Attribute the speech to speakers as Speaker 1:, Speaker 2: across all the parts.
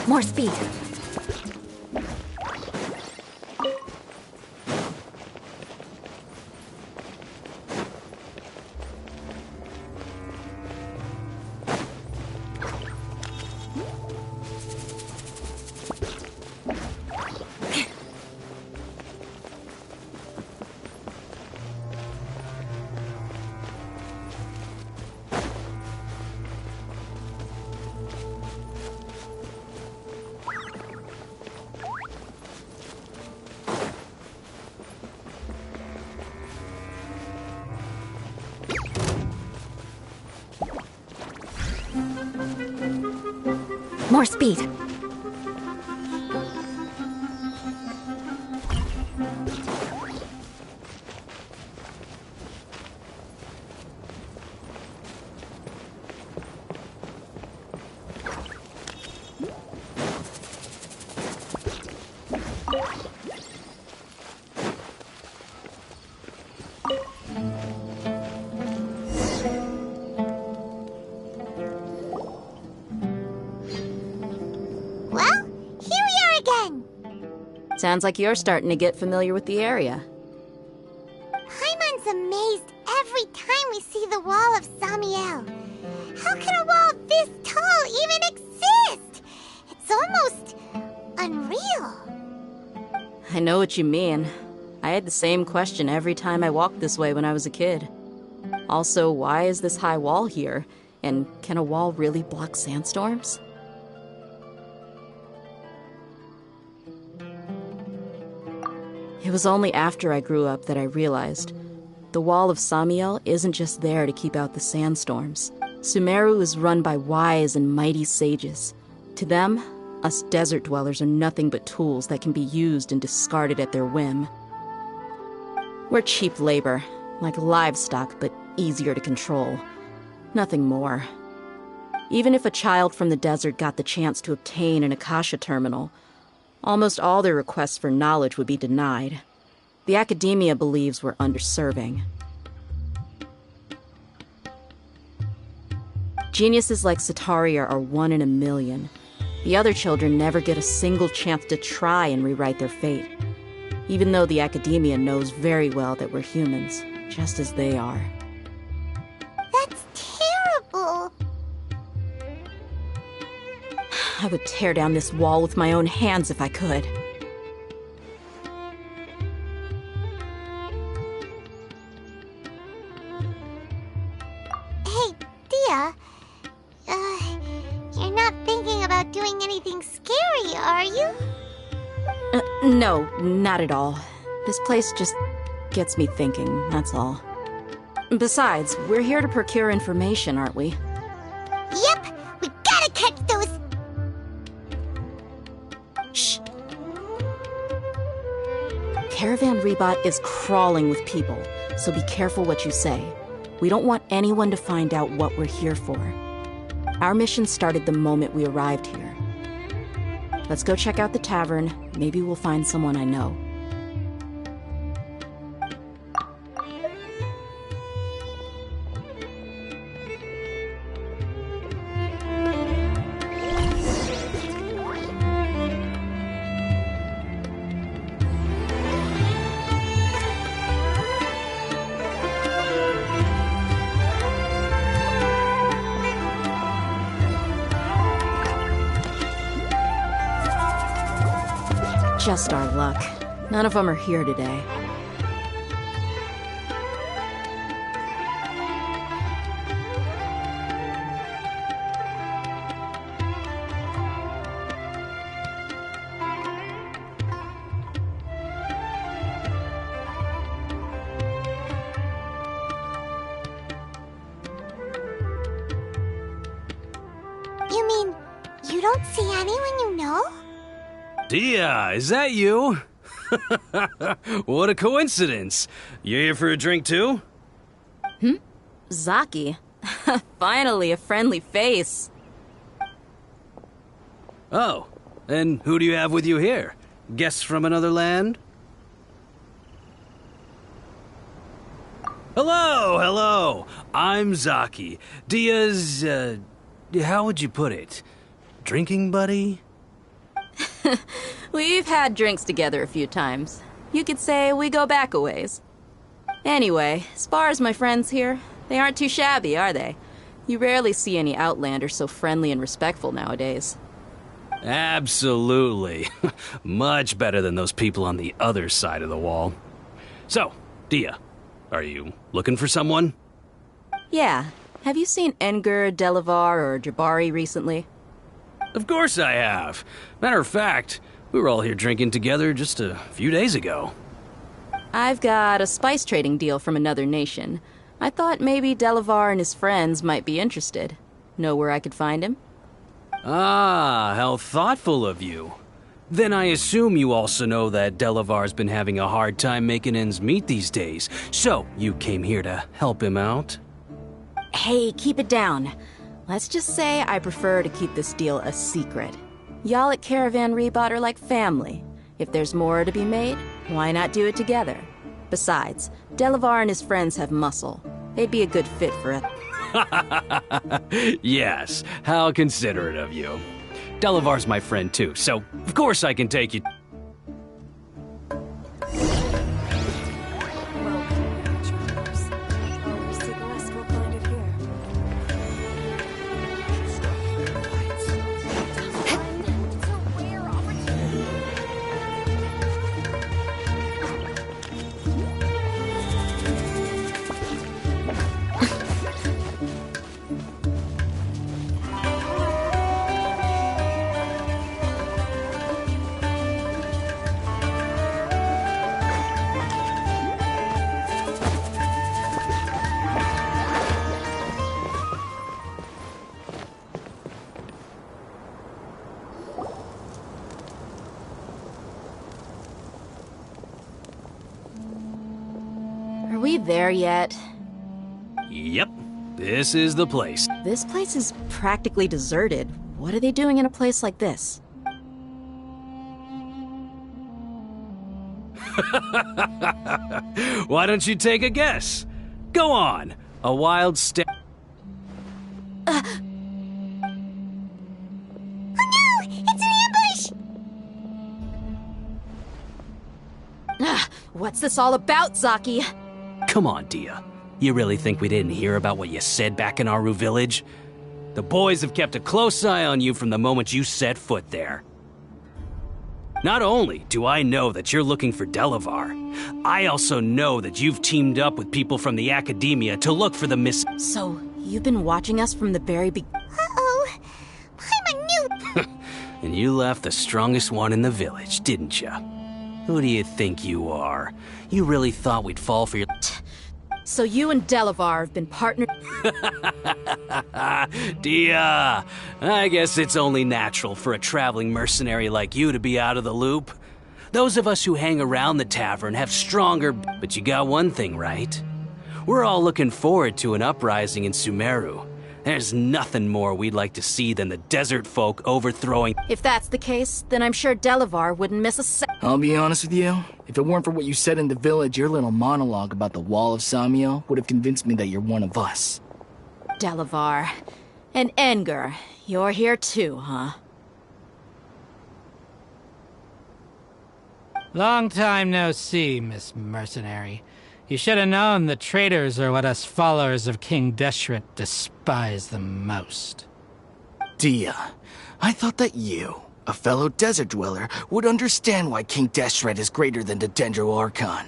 Speaker 1: More speed. More speed.
Speaker 2: Sounds like you're starting to get familiar with the area.
Speaker 3: Paimon's amazed every time we see the wall of Samiel. How can a wall this tall even exist? It's almost unreal.
Speaker 2: I know what you mean. I had the same question every time I walked this way when I was a kid. Also, why is this high wall here? And can a wall really block sandstorms? It was only after I grew up that I realized the Wall of Samiel isn't just there to keep out the sandstorms. Sumeru is run by wise and mighty sages. To them, us desert dwellers are nothing but tools that can be used and discarded at their whim. We're cheap labor, like livestock, but easier to control. Nothing more. Even if a child from the desert got the chance to obtain an Akasha terminal, almost all their requests for knowledge would be denied. The academia believes we're underserving. Geniuses like Sataria are 1 in a million. The other children never get a single chance to try and rewrite their fate, even though the academia knows very well that we're humans, just as they are.
Speaker 3: That's terrible.
Speaker 2: I would tear down this wall with my own hands if I could.
Speaker 3: Hey, Dia. You're not thinking about doing anything scary, are you?
Speaker 2: No, not at all. This place just gets me thinking, that's all. Besides, we're here to procure information, aren't we?
Speaker 3: Yep, we gotta catch those...
Speaker 2: Shh. Caravan Rebot is crawling with people, so be careful what you say. We don't want anyone to find out what we're here for. Our mission started the moment we arrived here. Let's go check out the tavern. Maybe we'll find someone I know. Just our luck. None of them are here today.
Speaker 3: You mean, you don't see anyone you know?
Speaker 4: Dia, is that you? What a coincidence. You here for a drink too?
Speaker 2: Zaki. Finally, a friendly face.
Speaker 4: Oh, and who do you have with you here? Guests from another land? Hello, hello. I'm Zaki. Dia's, how would you put it? Drinking buddy?
Speaker 2: We've had drinks together a few times. You could say we go back a ways. Anyway, as far as my friends here, they aren't too shabby, are they? You rarely see any Outlanders so friendly and respectful nowadays.
Speaker 4: Absolutely. Much better than those people on the other side of the wall. So, Dia, are you looking for someone?
Speaker 2: Yeah. Have you seen Engur, Delavar, or Jabari recently?
Speaker 4: Of course I have. Matter of fact, we were all here drinking together just a few days ago.
Speaker 2: I've got a spice trading deal from another nation. I thought maybe Delavar and his friends might be interested. Know where I could find him?
Speaker 4: Ah, how thoughtful of you. Then I assume you also know that Delavar's been having a hard time making ends meet these days, so you came here to help him out?
Speaker 2: Hey, keep it down. Let's just say I prefer to keep this deal a secret. Y'all at Caravan Rebot are like family. If there's more to be made, why not do it together? Besides, Delavar and his friends have muscle. They'd be a good fit for it.
Speaker 4: Yes, how considerate of you. Delavar's my friend too, so of course I can take you.
Speaker 2: Are we there yet?
Speaker 4: Yep, this is the place.
Speaker 2: This place is practically deserted. What are they doing in a place like this?
Speaker 4: Why don't you take a guess? Go on, a wild step.
Speaker 3: Oh no! It's an ambush!
Speaker 2: What's this all about, Zaki?
Speaker 4: Come on, Dia. You really think we didn't hear about what you said back in Aru village? The boys have kept a close eye on you from the moment you set foot there. Not only do I know that you're looking for Delavar, I also know that you've teamed up with people from the Academia to look for the missing.
Speaker 2: So, you've been watching us from the very beginning?
Speaker 3: Uh-oh. I'm a noob.
Speaker 4: And you left the strongest one in the village, didn't you? Who do you think you are? You really thought we'd fall for your...
Speaker 2: So you and Delavar have been partnered?
Speaker 4: Dia, I guess it's only natural for a traveling mercenary like you to be out of the loop. Those of us who hang around the tavern have stronger... But you got one thing right. We're all looking forward to an uprising in Sumeru. There's nothing more we'd like to see than the desert folk overthrowing...
Speaker 2: If that's the case, then I'm sure Delavar wouldn't miss a sec.
Speaker 5: I'll be honest with you. If it weren't for what you said in the village, your little monologue about the Wall of Samiel would have convinced me that you're one of us.
Speaker 2: Delavar. And Engur. You're here too, huh?
Speaker 6: Long time no see, Miss Mercenary. You should have known the traitors are what us followers of King Deshret despise the most.
Speaker 5: Dia, I thought that you, a fellow desert dweller, would understand why King Deshret is greater than the Dendro Archon.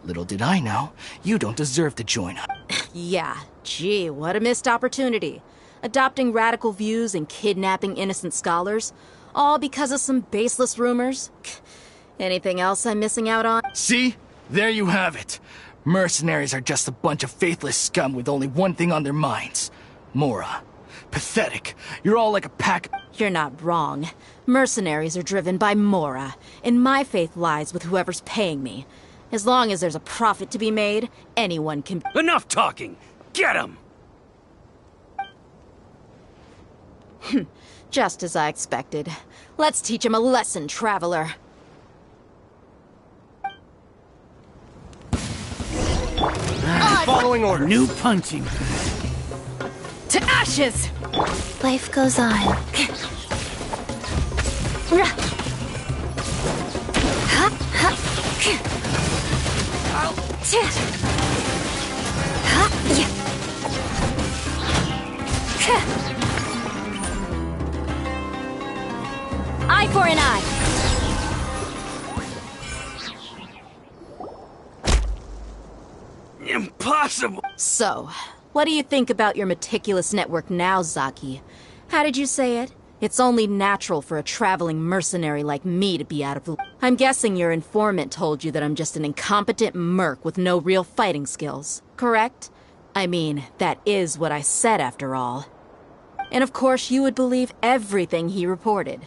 Speaker 5: Little did I know, you don't deserve to join us.
Speaker 2: Yeah, gee, what a missed opportunity. Adopting radical views and kidnapping innocent scholars, all because of some baseless rumors. Anything else I'm missing out on?
Speaker 5: See? There you have it. Mercenaries are just a bunch of faithless scum with only one thing on their minds. Mora. Pathetic. You're all like a pack...
Speaker 2: You're not wrong. Mercenaries are driven by Mora, and my faith lies with whoever's paying me. As long as there's a profit to be made, anyone can...
Speaker 4: Enough talking! Get him!
Speaker 2: Just as I expected. Let's teach him a lesson, traveler.
Speaker 5: Following order.
Speaker 7: New punching.
Speaker 2: To ashes!
Speaker 1: Life goes on.
Speaker 2: Eye for an eye.
Speaker 4: Impossible!
Speaker 2: So, what do you think about your meticulous network now, Zaki? How did you say it? It's only natural for a traveling mercenary like me to be out of the... I'm guessing your informant told you that I'm just an incompetent merc with no real fighting skills, correct? I mean, that is what I said after all. And of course you would believe everything he reported.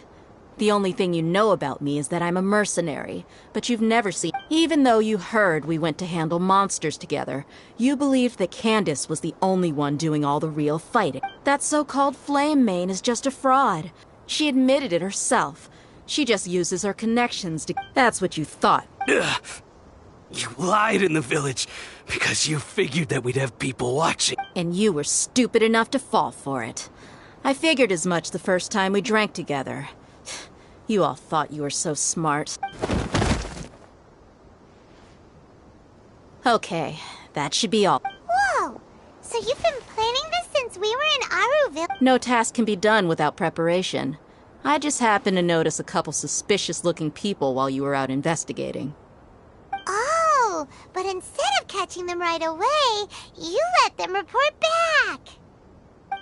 Speaker 2: The only thing you know about me is that I'm a mercenary, but you've never seen... Even though you heard we went to handle monsters together, you believed that Candace was the only one doing all the real fighting. That so-called Flame Mane is just a fraud. She admitted it herself. She just uses her connections to... That's what you thought.
Speaker 4: Ugh. You lied in the village because you figured that we'd have people watching.
Speaker 2: And you were stupid enough to fall for it. I figured as much the first time we drank together. You all thought you were so smart. Okay, that should be all.
Speaker 3: Whoa! So you've been planning this since we were in Aruville?
Speaker 2: No task can be done without preparation. I just happened to notice a couple suspicious-looking people while you were out investigating.
Speaker 3: Oh, but instead of catching them right away, you let them report back.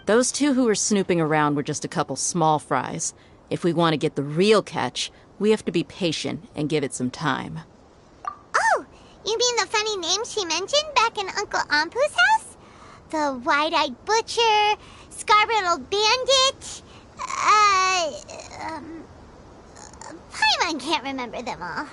Speaker 2: Those two who were snooping around were just a couple small fries. If we want to get the real catch, we have to be patient and give it some time.
Speaker 3: Oh, you mean the funny name she mentioned back in Uncle Ampu's house? The wide-eyed butcher, scar-riddled bandit, Paimon can't remember them all.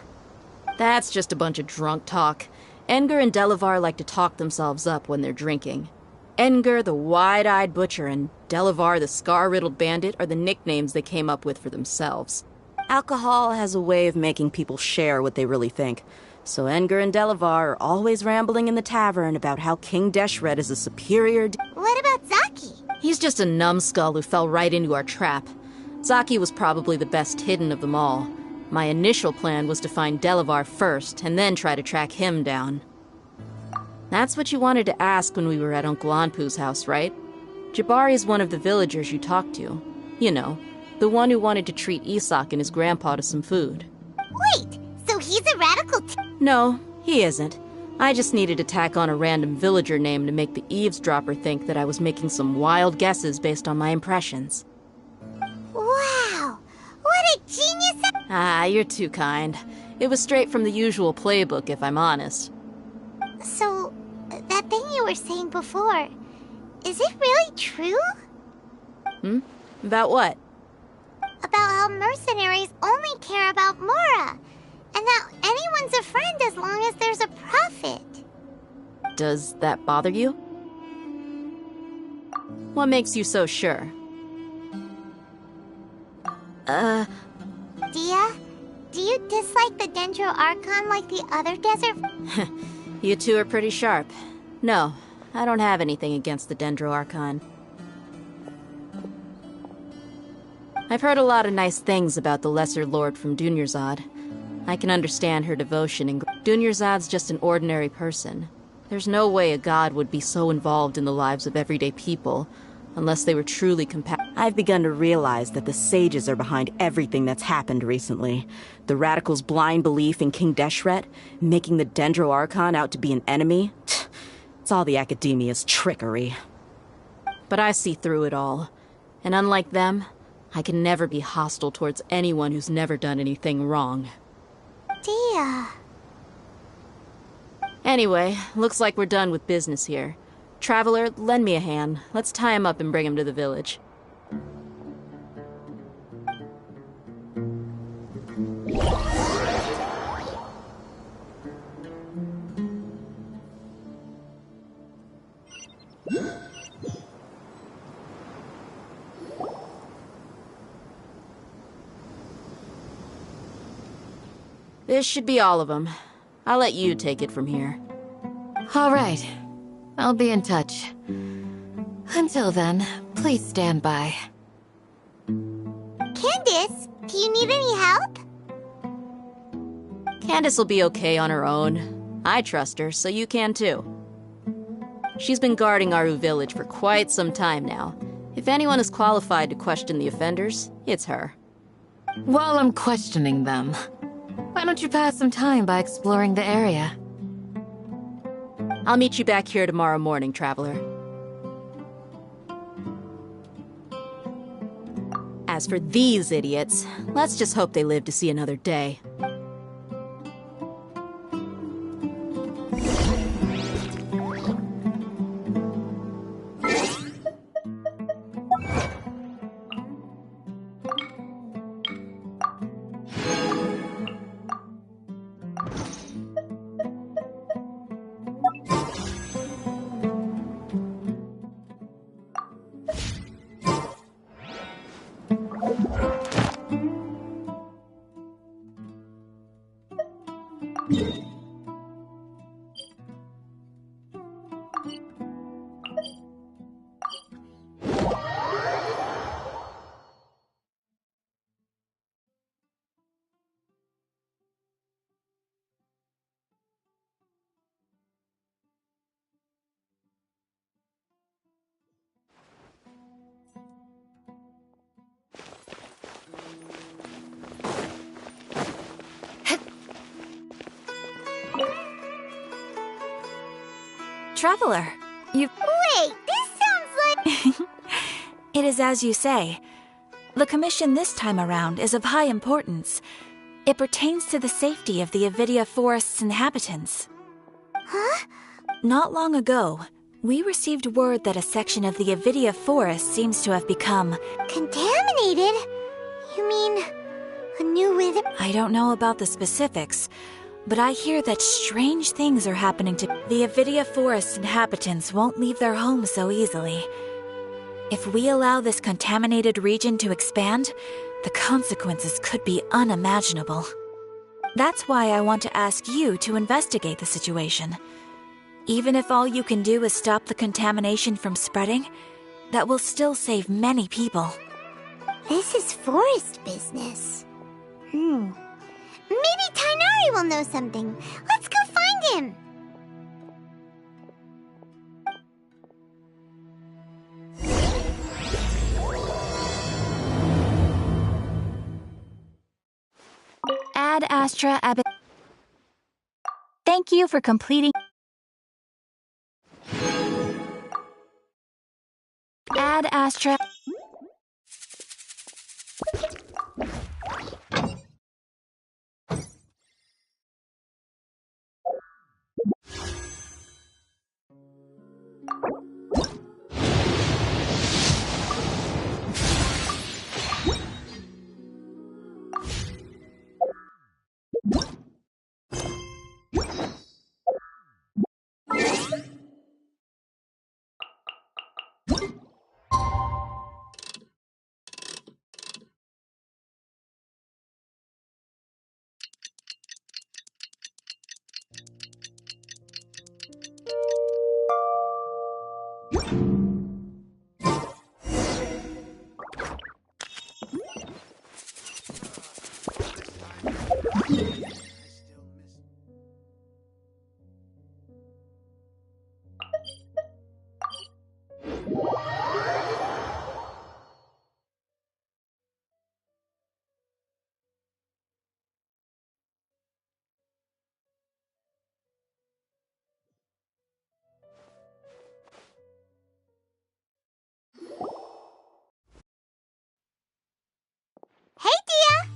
Speaker 2: That's just a bunch of drunk talk. Edgar and Delavar like to talk themselves up when they're drinking. Edgar, the wide-eyed butcher, and Delavar, the scar-riddled bandit, are the nicknames they came up with for themselves. Alcohol has a way of making people share what they really think. So Edgar and Delavar are always rambling in the tavern about how King Deshret is a superior...
Speaker 3: What about Zaki?
Speaker 2: He's just a numbskull who fell right into our trap. Zaki was probably the best hidden of them all. My initial plan was to find Delavar first, and then try to track him down. That's what you wanted to ask when we were at Uncle Anpu's house, right? Jabari is one of the villagers you talked to. You know, the one who wanted to treat Isak and his grandpa to some food.
Speaker 3: Wait, so he's a radical
Speaker 2: No, he isn't. I just needed to tack on a random villager name to make the eavesdropper think that I was making some wild guesses based on my impressions.
Speaker 3: Wow, what a genius!
Speaker 2: Ah, you're too kind. It was straight from the usual playbook, if I'm honest.
Speaker 3: So, that thing you were saying before, is it really true?
Speaker 2: About what?
Speaker 3: About how mercenaries only care about Mora, and that anyone's a friend as long as there's a profit.
Speaker 2: Does that bother you? What makes you so sure?
Speaker 3: Dia, do you dislike the Dendro Archon like the other desert?
Speaker 2: You two are pretty sharp. No, I don't have anything against the Dendro Archon. I've heard a lot of nice things about the Lesser Lord from Dunyarzad. I can understand her devotion, and Dunyarzad's just an ordinary person. There's no way a god would be so involved in the lives of everyday people, unless they were truly compassionate.
Speaker 8: I've begun to realize that the sages are behind everything that's happened recently. The radicals' blind belief in King Deshret, making the Dendro Archon out to be an enemy. It's all the academia's trickery.
Speaker 2: But I see through it all. And unlike them, I can never be hostile towards anyone who's never done anything wrong.
Speaker 3: Dia.
Speaker 2: Anyway, looks like we're done with business here. Traveler, lend me a hand. Let's tie him up and bring him to the village. This should be all of them. I'll let you take it from here.
Speaker 1: All right. I'll be in touch. Until then, please stand by.
Speaker 3: Candace, do you need any help?
Speaker 2: Candace will be okay on her own. I trust her, so you can too. She's been guarding Aru village for quite some time now. If anyone is qualified to question the offenders, it's her.
Speaker 1: While I'm questioning them, why don't you pass some time by exploring the area?
Speaker 2: I'll meet you back here tomorrow morning, Traveler. As for these idiots, let's just hope they live to see another day.
Speaker 7: Traveler, you...
Speaker 3: Wait, this sounds like...
Speaker 7: It is as you say. The commission this time around is of high importance. It pertains to the safety of the Avidia Forest's inhabitants.
Speaker 3: Huh?
Speaker 7: Not long ago, we received word that a section of the Avidia Forest seems to have become...
Speaker 3: Contaminated? You mean... a new wither...
Speaker 7: I don't know about the specifics, but I hear that strange things are happening to... The Avidia Forest inhabitants won't leave their homes so easily. If we allow this contaminated region to expand, the consequences could be unimaginable. That's why I want to ask you to investigate the situation. Even if all you can do is stop the contamination from spreading, that will still save many people.
Speaker 3: This is forest business. Maybe Tainari will know something. Let's go find him.
Speaker 7: Ad Astra Ab... Thank you for completing... Ad Astra...
Speaker 3: Hey, Dia!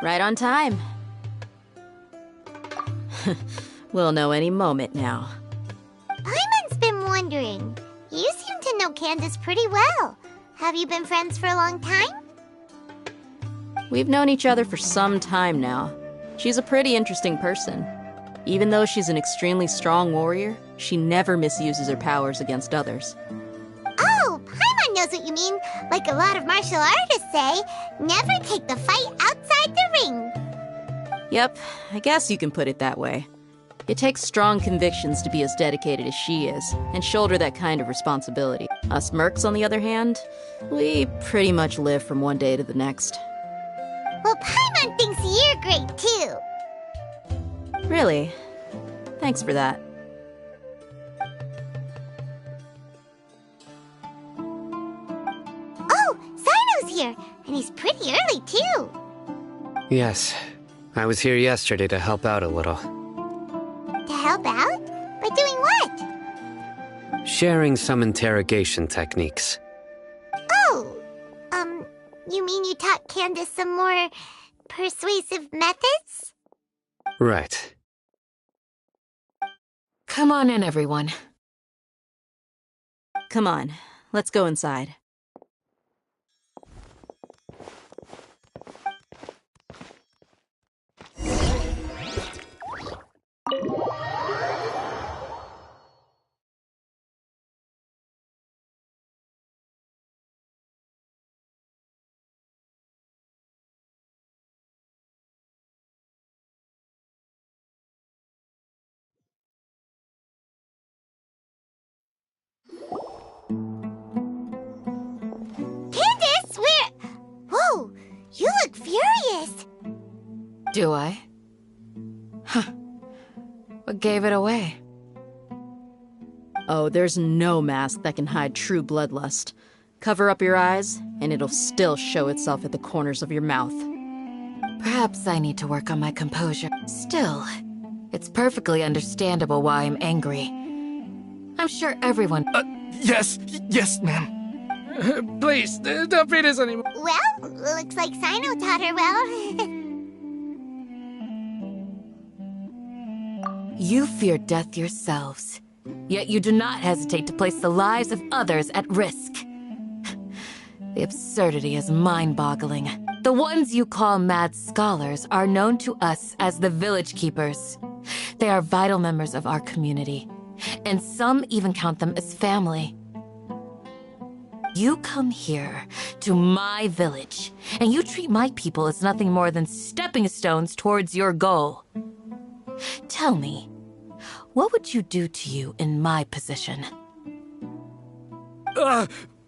Speaker 2: Right on time. We'll know any moment now.
Speaker 3: Paimon's been one Candace pretty well. Have you been friends for a long time?
Speaker 2: We've known each other for some time now. She's a pretty interesting person. Even though she's an extremely strong warrior, she never misuses her powers against others.
Speaker 3: Oh, Paimon knows what you mean. Like a lot of martial artists say, never take the fight outside the ring.
Speaker 2: Yep, I guess you can put it that way. It takes strong convictions to be as dedicated as she is, and shoulder that kind of responsibility. Us mercs, on the other hand, we pretty much live from one day to the next.
Speaker 3: Well, Paimon thinks you're great too.
Speaker 2: Really? Thanks for that.
Speaker 3: Oh, Sino's here, and he's pretty early too.
Speaker 9: Yes. I was here yesterday to help out a little.
Speaker 3: To help out? By doing what?
Speaker 9: Sharing some interrogation techniques.
Speaker 3: Oh, you mean you taught Candace some more persuasive methods?
Speaker 9: Right.
Speaker 1: Come on in, everyone.
Speaker 2: Come on, let's go inside.
Speaker 3: Candace, where? Whoa, you look furious.
Speaker 1: Do I? Huh. What gave it away?
Speaker 2: Oh, there's no mask that can hide true bloodlust. Cover up your eyes, and it'll still show itself at the corners of your mouth.
Speaker 1: Perhaps I need to work on my composure. Still, it's perfectly understandable why I'm angry. I'm sure everyone...
Speaker 5: Yes, ma'am.
Speaker 6: Please, don't beat us anymore.
Speaker 3: Well, looks like Sino taught her well.
Speaker 1: You fear death yourselves, yet you do not hesitate to place the lives of others at risk. The absurdity is mind-boggling. The ones you call mad scholars are known to us as the Village Keepers. They are vital members of our community, and some even count them as family. You come here to my village, and you treat my people as nothing more than stepping stones towards your goal. Tell me, what would you do to you in my position?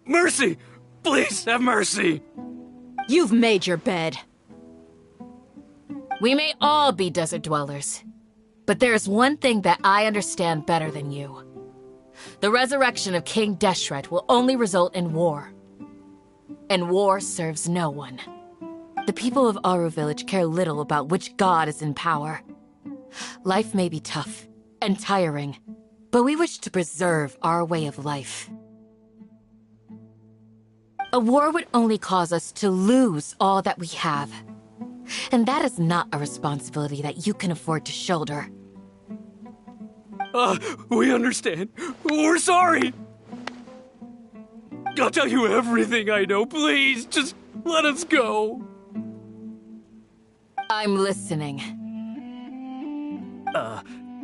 Speaker 4: Mercy! Please have mercy!
Speaker 2: You've made your bed.
Speaker 1: We may all be desert dwellers, but there is one thing that I understand better than you. The resurrection of King Deshret will only result in war. And war serves no one. The people of Aru Village care little about which god is in power. Life may be tough and tiring, but we wish to preserve our way of life. A war would only cause us to lose all that we have. And that is not a responsibility that you can afford to shoulder.
Speaker 4: We understand. We're sorry. I'll tell you everything I know. Please, just let us go.
Speaker 1: I'm listening.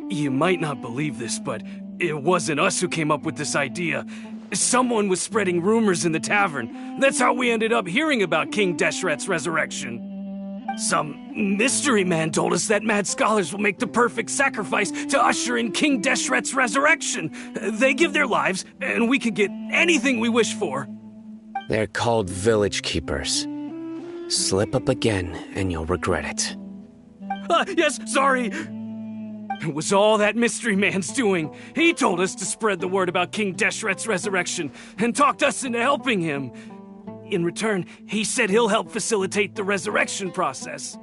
Speaker 4: You might not believe this, but it wasn't us who came up with this idea. Someone was spreading rumors in the tavern. That's how we ended up hearing about King Deshret's resurrection. Some mystery man told us that mad scholars will make the perfect sacrifice to usher in King Deshret's resurrection. They give their lives, and we can get anything we wish for.
Speaker 9: They're called Village Keepers. Slip up again, and you'll regret it.
Speaker 4: Yes, sorry. It was all that mystery man's doing. He told us to spread the word about King Deshret's resurrection, and talked us into helping him. In return, he said he'll help facilitate the resurrection process.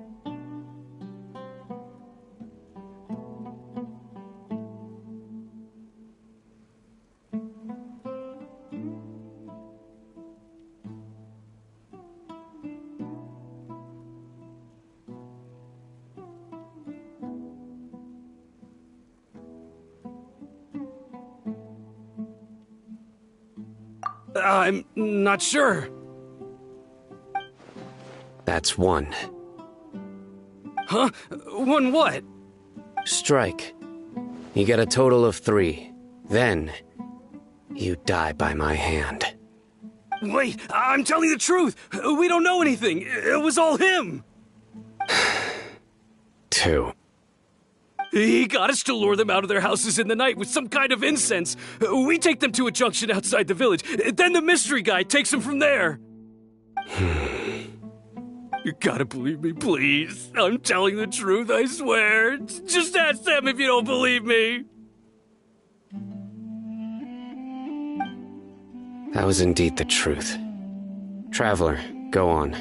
Speaker 4: I'm not sure.
Speaker 9: That's one.
Speaker 4: Huh? One what?
Speaker 9: Strike. You get a total of 3. Then, you die by my hand.
Speaker 4: Wait, I'm telling the truth. We don't know anything. It was all him.
Speaker 9: 2.
Speaker 4: He got us to lure them out of their houses in the night with some kind of incense. We take them to a junction outside the village. Then the mystery guy takes them from there. You gotta believe me, please. I'm telling the truth, I swear. Just ask them if you don't believe me.
Speaker 9: That was indeed the truth. Traveler, go on.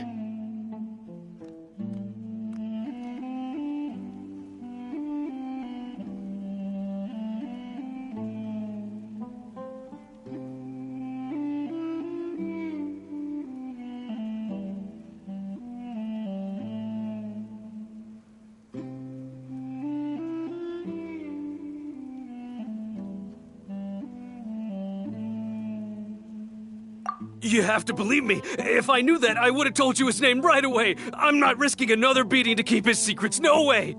Speaker 4: You have to believe me. If I knew that, I would have told you his name right away. I'm not risking another beating to keep his secrets. No way.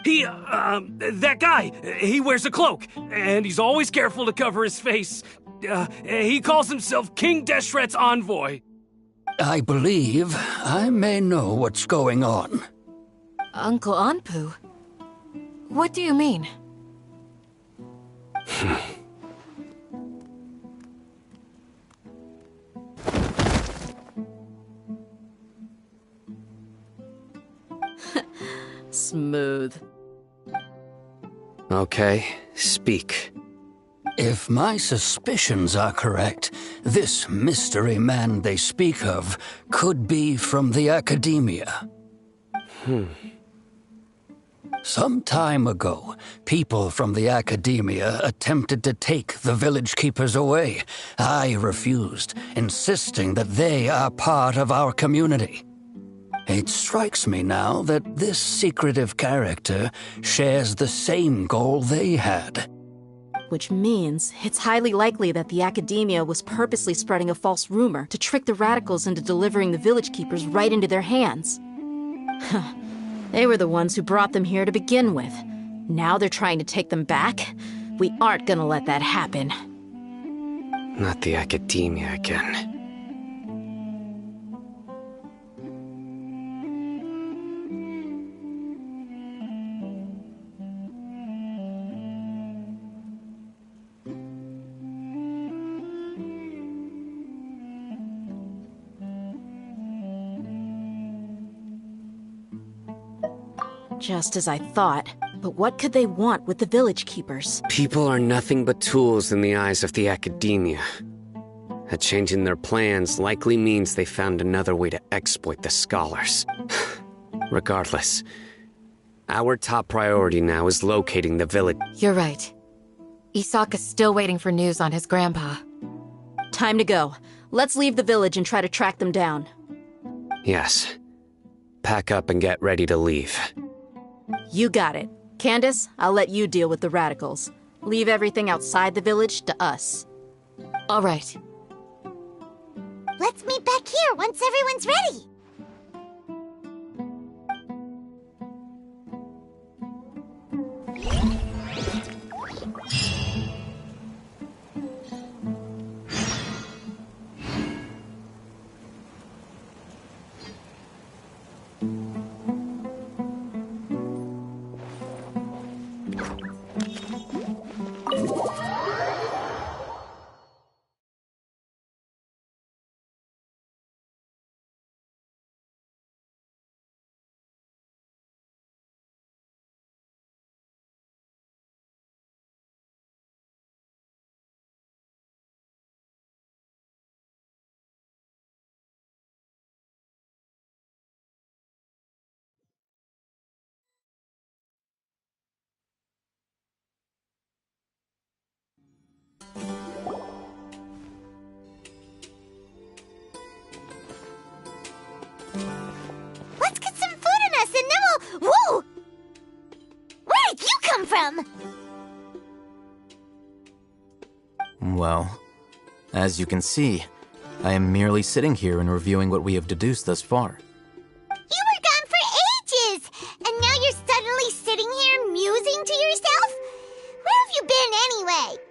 Speaker 4: That guy, he wears a cloak, and he's always careful to cover his face. He calls himself King Deshret's envoy.
Speaker 10: I believe I may know what's going on.
Speaker 1: Uncle Anpu? What do you mean?
Speaker 2: Smooth.
Speaker 9: Okay, speak.
Speaker 10: If my suspicions are correct, this mystery man they speak of could be from the Academia. Some time ago, people from the Academia attempted to take the village keepers away. I refused, insisting that they are part of our community. It strikes me now that this secretive character shares the same goal they had.
Speaker 2: Which means it's highly likely that the Academia was purposely spreading a false rumor to trick the radicals into delivering the village keepers right into their hands. They were the ones who brought them here to begin with. Now they're trying to take them back? We aren't gonna let that happen.
Speaker 9: Not the Academia again.
Speaker 2: Just as I thought. But what could they want with the village keepers?
Speaker 9: People are nothing but tools in the eyes of the Academia. A change in their plans likely means they found another way to exploit the scholars. Regardless, our top priority now is locating the village.
Speaker 1: You're right. Isaka's still waiting for news on his grandpa.
Speaker 2: Time to go. Let's leave the village and try to track them down.
Speaker 9: Yes. Pack up and get ready to leave.
Speaker 2: You got it. Candace, I'll let you deal with the radicals. Leave everything outside the village to us.
Speaker 1: All right.
Speaker 3: Let's meet back here once everyone's ready. Let's get some food in us and then we'll... Whoa! Where did you come from?
Speaker 11: Well, As you can see, I am merely sitting here and reviewing what we have deduced thus far.
Speaker 3: You were gone for ages, and now you're suddenly sitting here musing to yourself? Where have you been anyway?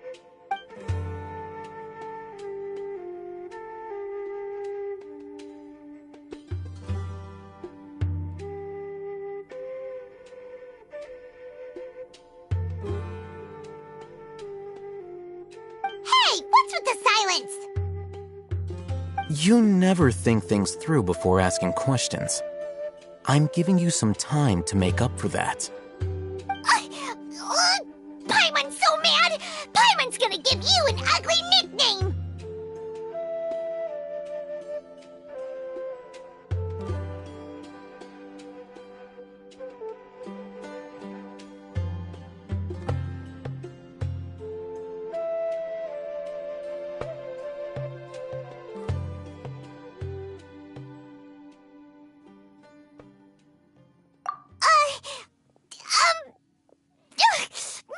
Speaker 3: Hey, what's with the silence?
Speaker 11: You never think things through before asking questions. I'm giving you some time to make up for that.
Speaker 3: Paimon's so mad! Paimon's gonna give you an ugly nickname!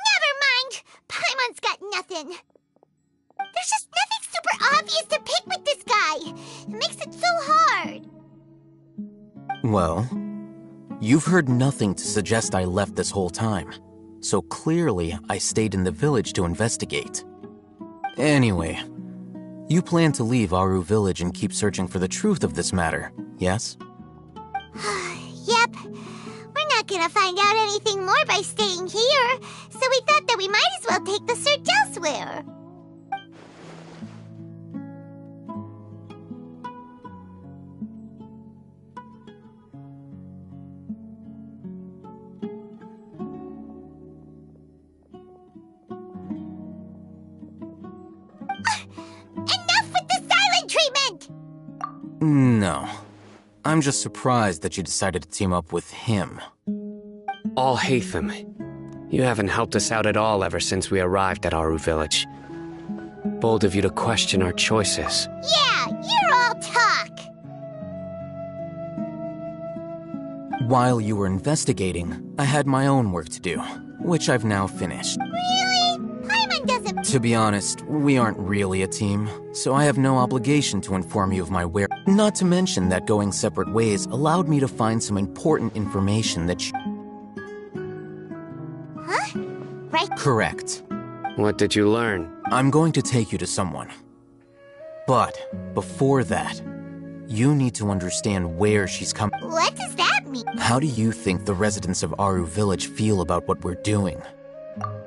Speaker 3: Never mind. Paimon's got nothing. There's just nothing super obvious to pick with this guy. It makes it so hard.
Speaker 11: Well, you've heard nothing to suggest I left this whole time, so clearly I stayed in the village to investigate. Anyway, you plan to leave Aru Village and keep searching for the truth of this matter, yes?
Speaker 3: Yep. We're not gonna find out anything more by staying here, so we thought that we might as well take the search elsewhere. Enough with the silent treatment!
Speaker 11: No. I'm just surprised that you decided to team up with him.
Speaker 9: Alhaitham, you haven't helped us out at all ever since we arrived at Aru Village. Bold of you to question our choices.
Speaker 3: Yeah, you're all talk!
Speaker 11: While you were investigating, I had my own work to do, which I've now finished.
Speaker 3: Really? Paimon doesn't...
Speaker 11: To be honest, we aren't really a team, so I have no obligation to inform you of my where. Not to mention that going separate ways allowed me to find some important information that
Speaker 3: Huh? Right?
Speaker 11: Correct.
Speaker 9: What did you learn?
Speaker 11: I'm going to take you to someone. But, before that, you need to understand where she's come.
Speaker 3: What does that mean?
Speaker 11: How do you think the residents of Aru Village feel about what we're doing?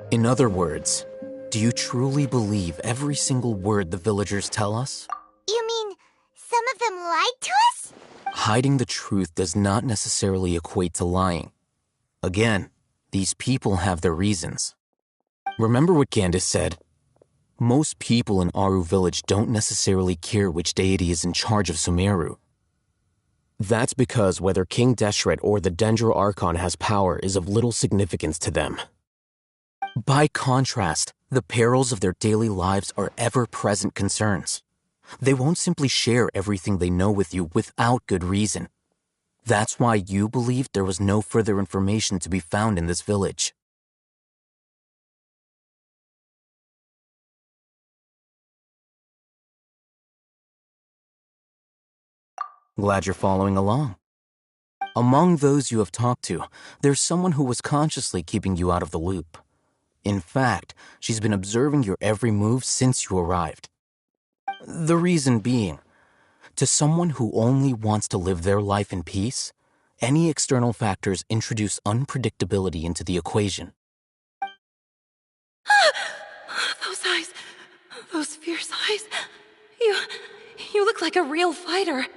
Speaker 11: In other words, do you truly believe every single word the villagers tell us?
Speaker 3: You mean, some of them lied to us?
Speaker 11: Hiding the truth does not necessarily equate to lying. Again, these people have their reasons. Remember what Candace said? Most people in Aru Village don't necessarily care which deity is in charge of Sumeru. That's because whether King Deshret or the Dendro Archon has power is of little significance to them. By contrast, the perils of their daily lives are ever-present concerns. They won't simply share everything they know with you without good reason. That's why you believed there was no further information to be found in this village. Glad you're following along. Among those you have talked to, there's someone who was consciously keeping you out of the loop. In fact, she's been observing your every move since you arrived. The reason being, to someone who only wants to live their life in peace, any external factors introduce unpredictability into the equation.
Speaker 12: Those eyes, those fierce eyes. You look like a real fighter.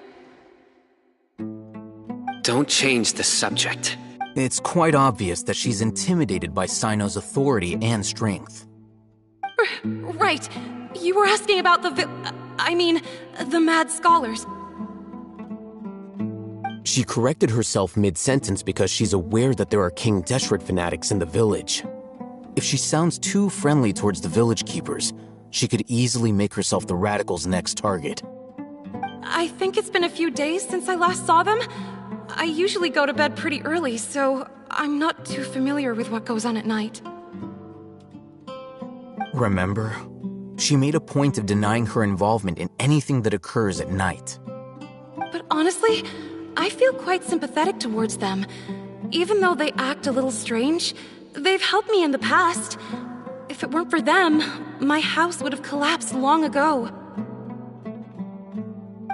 Speaker 9: Don't change the subject.
Speaker 11: It's quite obvious that she's intimidated by Sino's authority and strength.
Speaker 12: Right. You were asking about the mad scholars.
Speaker 11: She corrected herself mid-sentence because she's aware that there are King Deshret fanatics in the village. If she sounds too friendly towards the village keepers, she could easily make herself the radicals' next target.
Speaker 12: I think it's been a few days since I last saw them. I usually go to bed pretty early, so I'm not too familiar with what goes on at night.
Speaker 11: Remember, She made a point of denying her involvement in anything that occurs at night.
Speaker 12: But honestly, I feel quite sympathetic towards them. Even though they act a little strange, they've helped me in the past. If it weren't for them, my house would have collapsed long ago.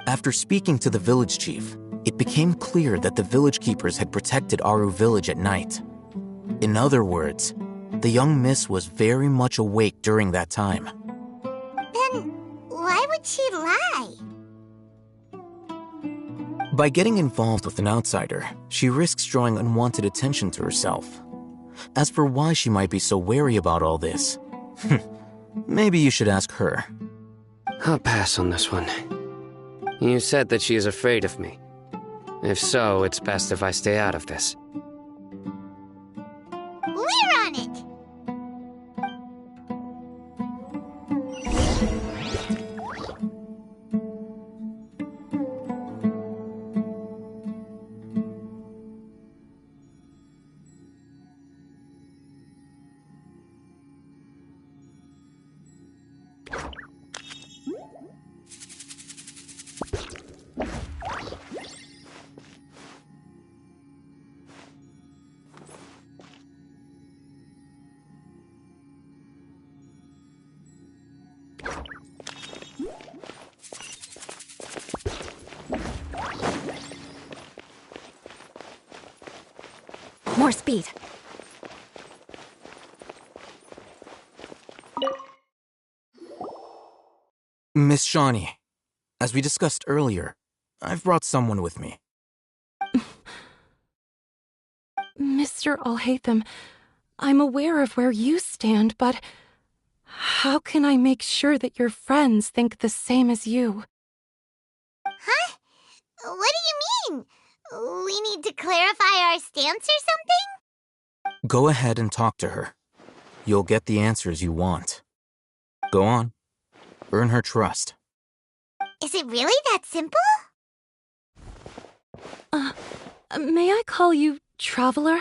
Speaker 11: After speaking to the village chief, it became clear that the village keepers had protected Aru village at night. In other words, the young miss was very much awake during that time.
Speaker 3: Then why would she lie?
Speaker 11: By getting involved with an outsider, she risks drawing unwanted attention to herself. As for why she might be so wary about all this, maybe you should ask her.
Speaker 9: I'll pass on this one. You said that she is afraid of me. If so, it's best if I stay out of this.
Speaker 3: We're on it!
Speaker 7: More speed.
Speaker 11: Miss Shawnee, as we discussed earlier, I've brought someone with me.
Speaker 12: Mr. Alhaitham, I'm aware of where you stand, but how can I make sure that your friends think the same as you?
Speaker 3: Huh? What do you mean? We need to clarify our stance or something?
Speaker 11: Go ahead and talk to her. You'll get the answers you want. Go on. Earn her trust.
Speaker 3: Is it really that simple?
Speaker 12: May I call you Traveler?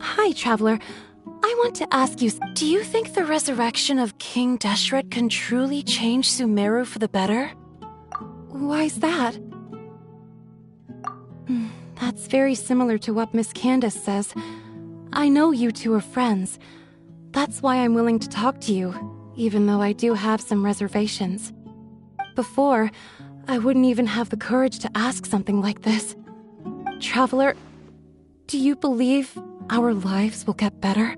Speaker 12: Hi, Traveler. I want to ask you, do you think the resurrection of King Deshret can truly change Sumeru for the better? Why's that? That's very similar to what Miss Candace says. I know you two are friends. That's why I'm willing to talk to you, even though I do have some reservations. Before, I wouldn't even have the courage to ask something like this. Traveler, do you believe our lives will get better?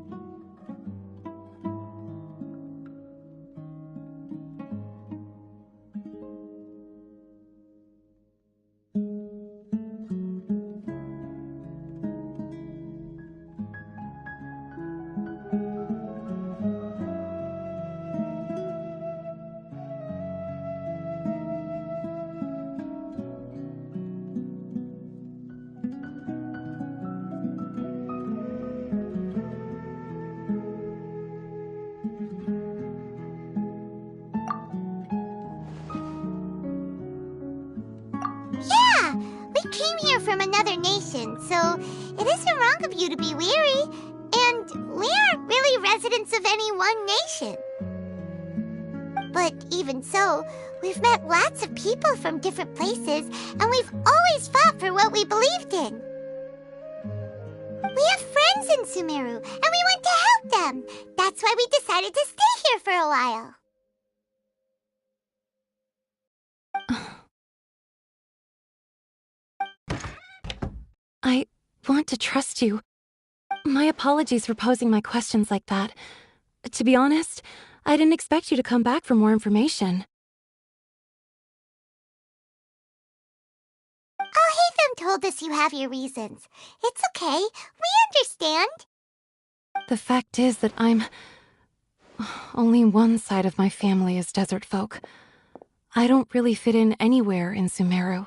Speaker 3: Yeah! We came here from another nation, so it isn't wrong of you to be weary. And we aren't really residents of any one nation. But even so, we've met lots of people from different places, and we've always fought for what we believed in. We have friends in Sumeru, and we want to help them. That's why we decided to stay here for a while.
Speaker 12: I want to trust you. My apologies for posing my questions like that. To be honest, I didn't expect you to come back for more information.
Speaker 3: Alhaitham told us you have your reasons. It's okay. We understand.
Speaker 12: The fact is that only one side of my family is desert folk. I don't really fit in anywhere in Sumeru.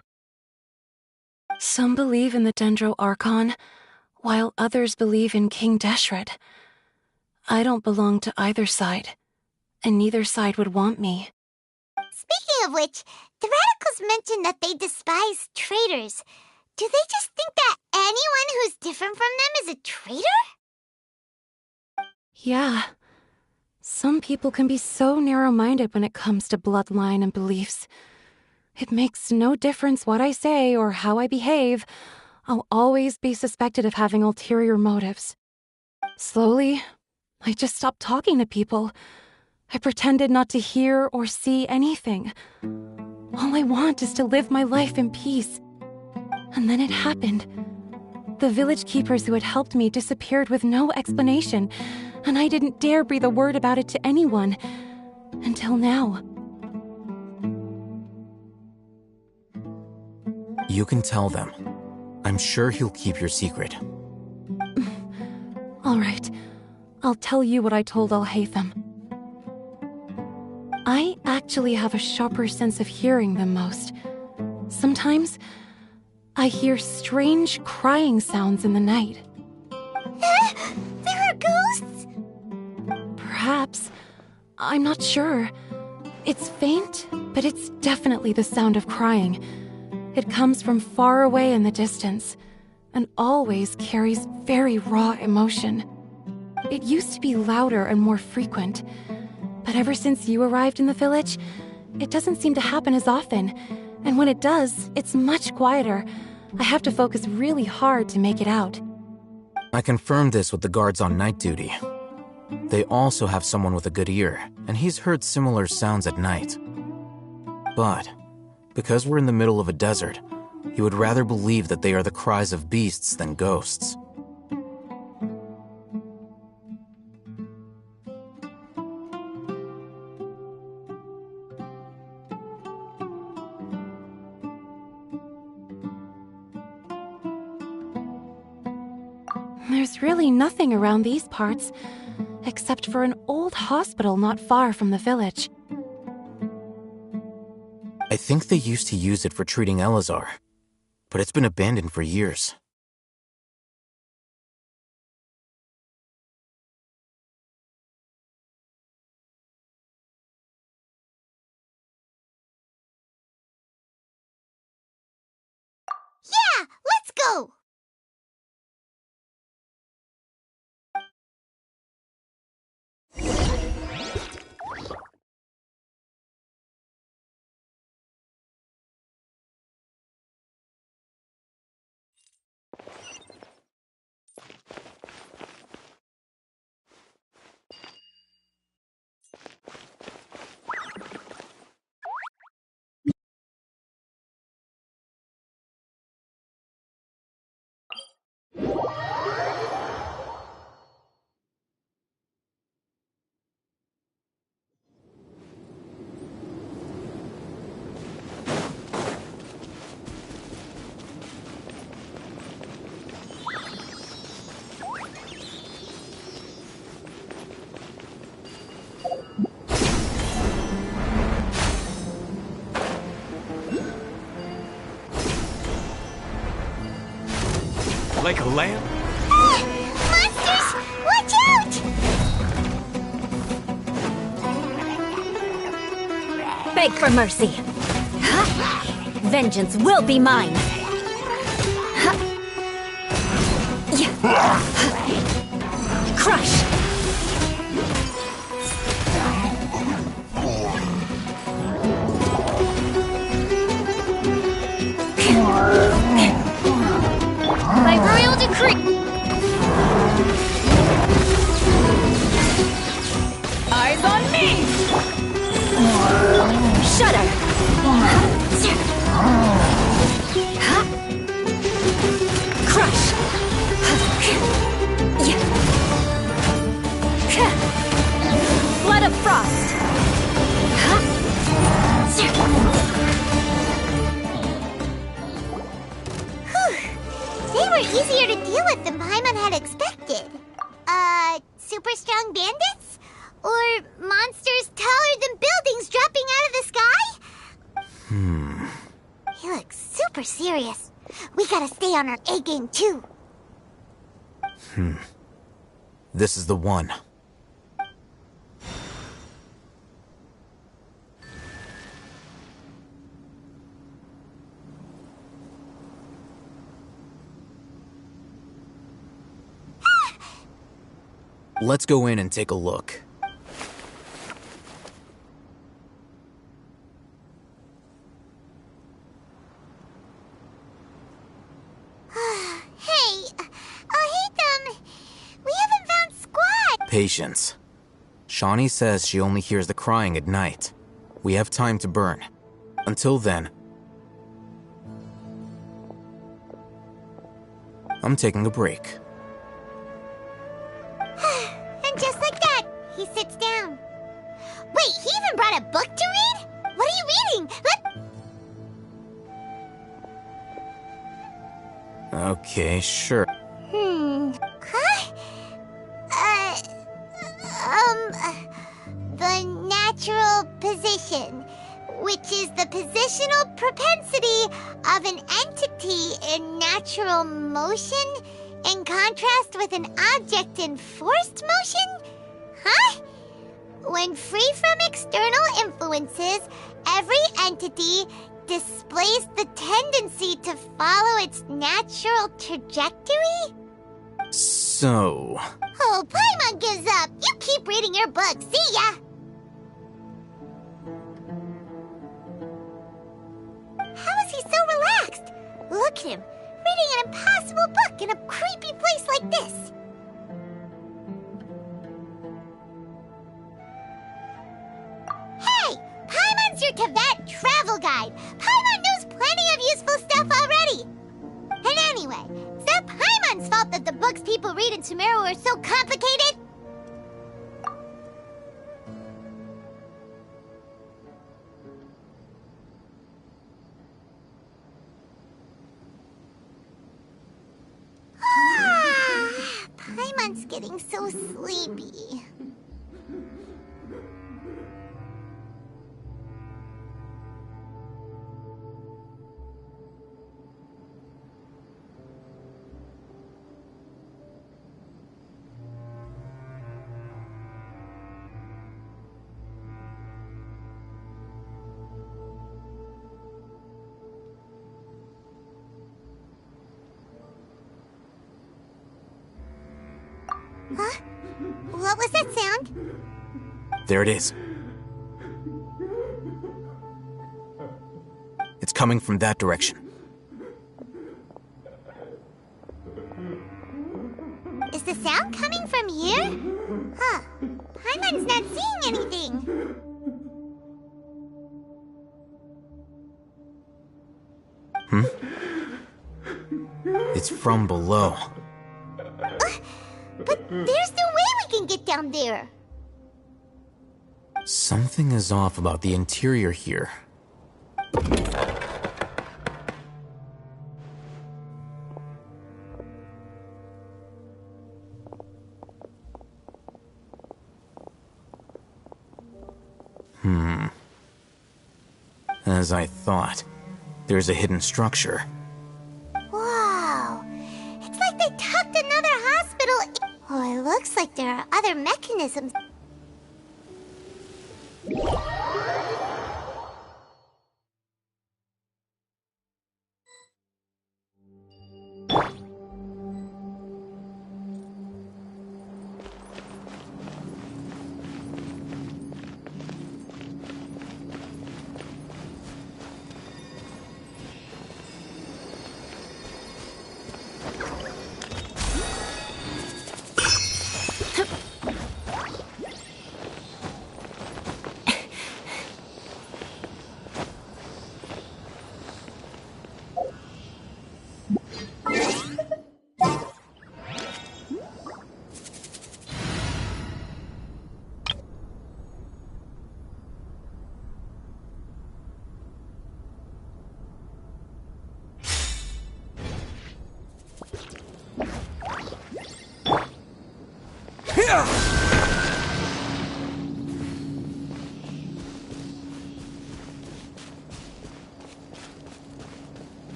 Speaker 12: Some believe in the Dendro Archon, while others believe in King Deshret. I don't belong to either side, and neither side would want me.
Speaker 3: Speaking of which, the radicals mentioned that they despise traitors. Do they just think that anyone who's different from them is a traitor?
Speaker 12: Yeah. Some people can be so narrow-minded when it comes to bloodline and beliefs. It makes no difference what I say or how I behave. I'll always be suspected of having ulterior motives. Slowly, I just stopped talking to people. I pretended not to hear or see anything. All I want is to live my life in peace. And then it happened. The village keepers who had helped me disappeared with no explanation, and I didn't dare breathe a word about it to anyone. Until now.
Speaker 11: You can tell them. I'm sure he'll keep your secret.
Speaker 12: All right. I'll tell you what I told Al-Haytham. I actually have a sharper sense of hearing than most. Sometimes, I hear strange crying sounds in the night.
Speaker 3: There are ghosts?
Speaker 12: Perhaps. I'm not sure. It's faint, but it's definitely the sound of crying. It comes from far away in the distance, and always carries very raw emotion. It used to be louder and more frequent, but ever since you arrived in the village, it doesn't seem to happen as often, and when it does, it's much quieter. I have to focus really hard to make it out.
Speaker 11: I confirmed this with the guards on night duty. They also have someone with a good ear, and he's heard similar sounds at night. But, because we're in the middle of a desert, he would rather believe that they are the cries of beasts than ghosts.
Speaker 12: There's really nothing around these parts, except for an old hospital not far from the village.
Speaker 11: I think they used to use it for treating Elazar, but it's been abandoned for years.
Speaker 3: Yeah, let's go!
Speaker 4: Like a lamb?
Speaker 3: Monsters! Watch out!
Speaker 13: Beg for mercy. Vengeance will be mine. Crush!
Speaker 3: By royal decree!
Speaker 13: Eyes on me! Shudder! Crush! Blood of frost!
Speaker 3: They were easier to deal with than Paimon had expected. Super strong bandits? Or monsters taller than buildings dropping out of the sky? He looks super serious. We gotta stay on our A game too.
Speaker 11: This is the one. Let's go in and take a look.
Speaker 3: Hey, we haven't found Squad!
Speaker 11: Patience. Shawnee says she only hears the crying at night. We have time to burn. Until then, I'm taking a break.
Speaker 3: And just like that, he sits down. Wait, he even brought a book to read? What are you reading?
Speaker 11: Okay, sure.
Speaker 3: Huh? The natural position, which is the positional propensity of an entity in natural motion in contrast with an object in forced motion? Huh? When free from external influences, every entity displays the tendency to follow its natural trajectory?
Speaker 11: So...
Speaker 3: Oh, Paimon gives up. You keep reading your book. See ya! How is he so relaxed? Look at him, reading an impossible book in a creepy place like this. Hey! Paimon's your Tibet travel guide. Paimon knows plenty of useful stuff already. And anyway, is that Paimon's fault that the books people read in Sumeru are so complicated? Paimon's getting so sleepy. Huh? What was that sound?
Speaker 11: there it is. It's coming from that direction.
Speaker 3: Is the sound coming from here? Huh. Paimon's not seeing anything.
Speaker 11: It's from below.
Speaker 3: But there's no way we can get down there.
Speaker 11: Something is off about the interior here. As I thought, there's a hidden structure.
Speaker 3: Wow. It's like they tucked another hospital. Oh, it looks like there are other mechanisms.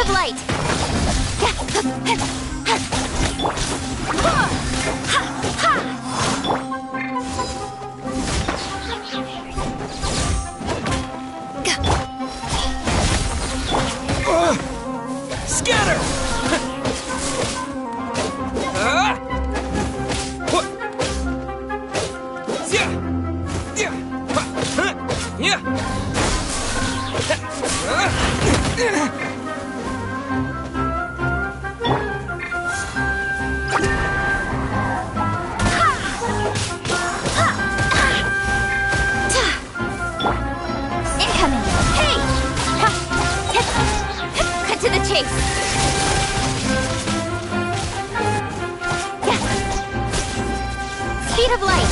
Speaker 13: of light!
Speaker 14: Scatter!
Speaker 13: Incoming! Hey! Cut to the chase! Speed of light!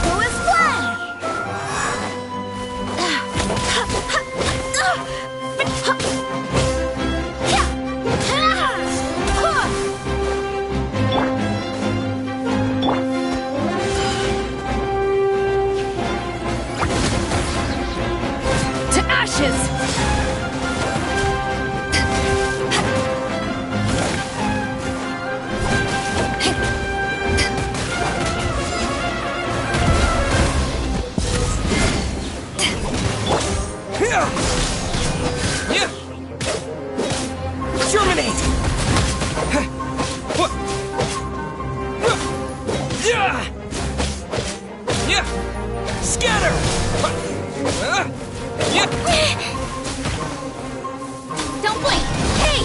Speaker 13: Who is flash?
Speaker 1: To ashes!
Speaker 14: Germinate! Scatter!
Speaker 13: Don't blink! Hey!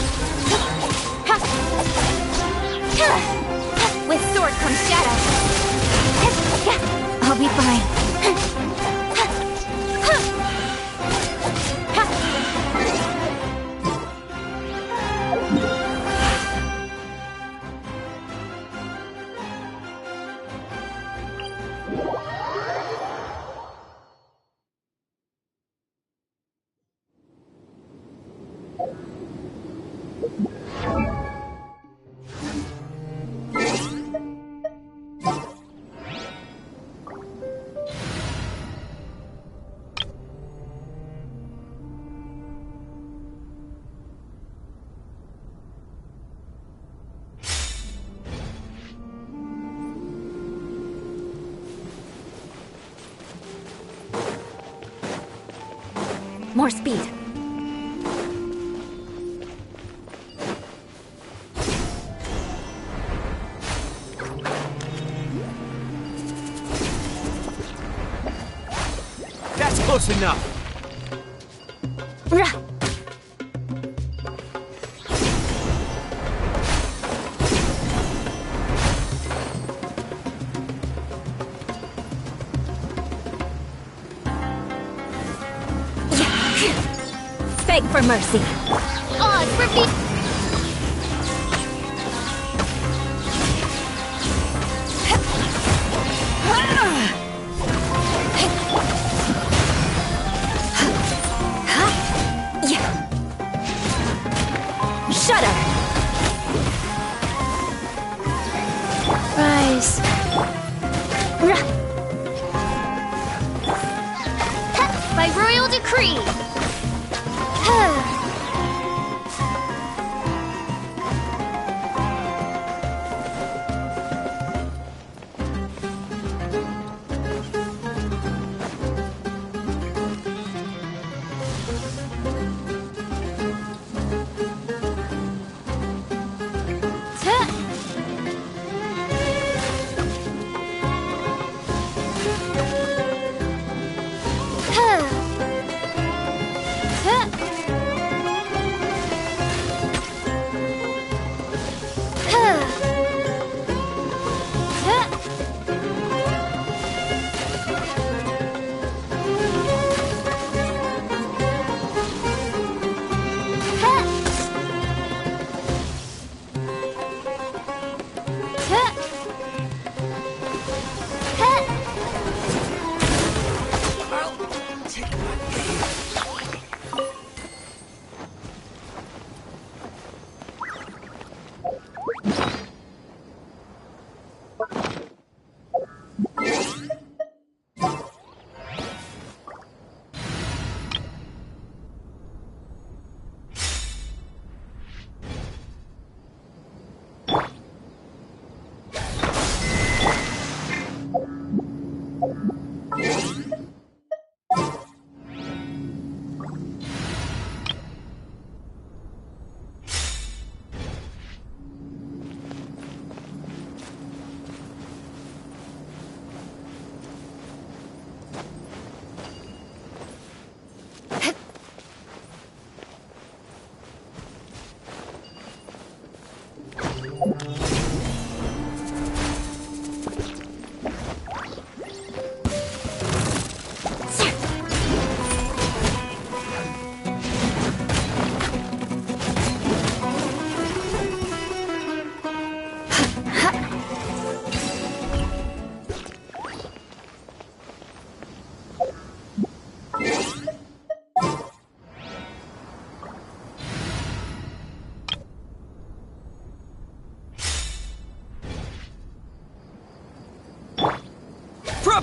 Speaker 13: With sword comes shadow. I'll be fine. More speed.
Speaker 14: That's close enough.
Speaker 13: Beg for mercy. Odds repeat. Shudder. Rise. By royal decree.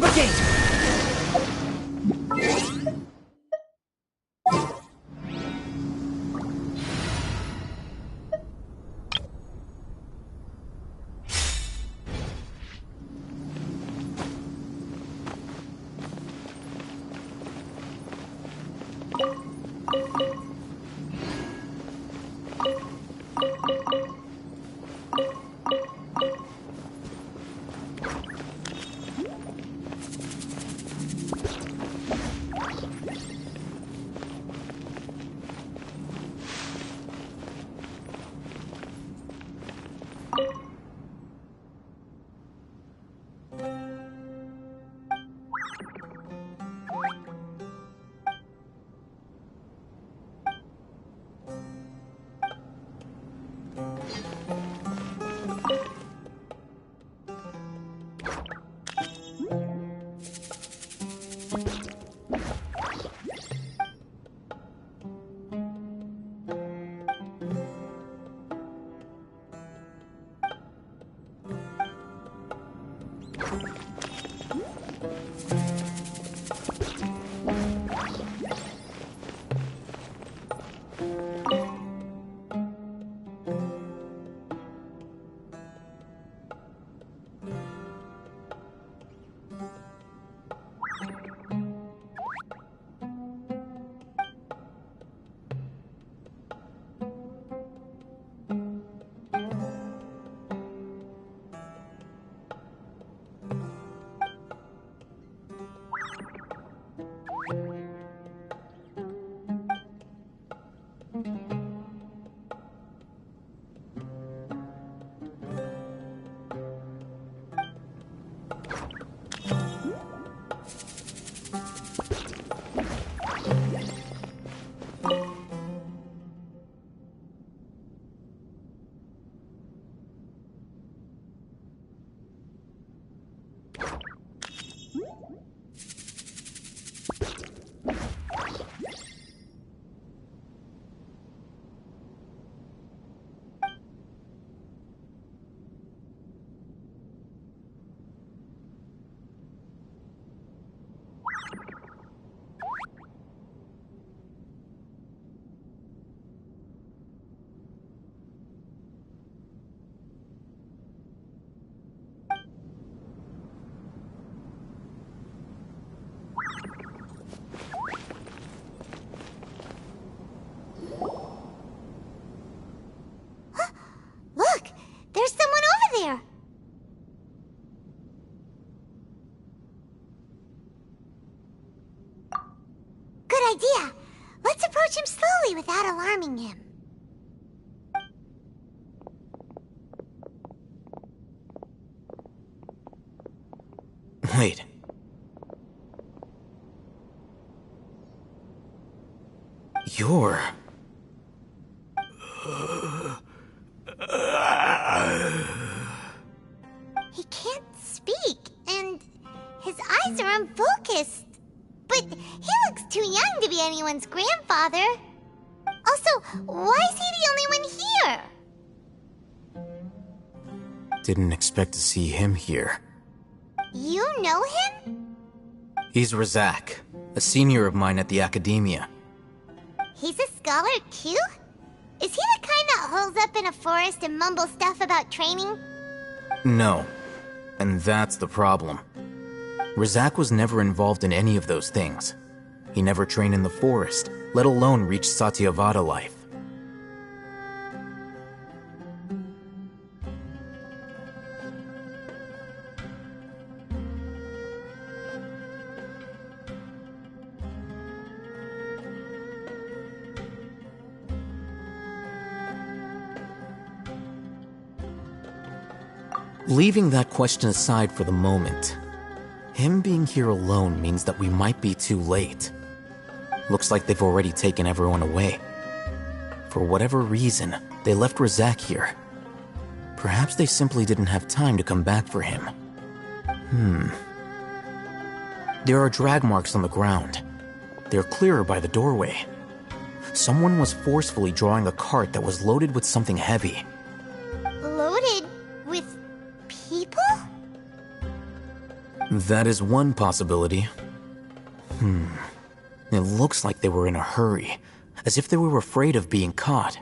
Speaker 14: Propagate!
Speaker 3: idea. Let's approach him slowly without alarming him.
Speaker 11: Wait. You're...
Speaker 3: He can't speak, and his eyes are unfocused. But he looks too young to be anyone's grandfather. Also, why is he the only one here?
Speaker 11: Didn't expect to see him here.
Speaker 3: You know him?
Speaker 11: He's Razak, a senior of mine at the Academia.
Speaker 3: He's a scholar too? Is he the kind that holes up in a forest and mumbles stuff about training?
Speaker 11: No. And that's the problem. Razak was never involved in any of those things. He never trained in the forest, let alone reach Satyavada life. Leaving that question aside for the moment, him being here alone means that we might be too late. Looks like they've already taken everyone away. For whatever reason, they left Razak here. Perhaps they simply didn't have time to come back for him. There are drag marks on the ground. They're clearer by the doorway. Someone was forcefully drawing a cart that was loaded with something heavy.
Speaker 3: Loaded with people?
Speaker 11: That is one possibility. It looks like they were in a hurry, as if they were afraid of being caught.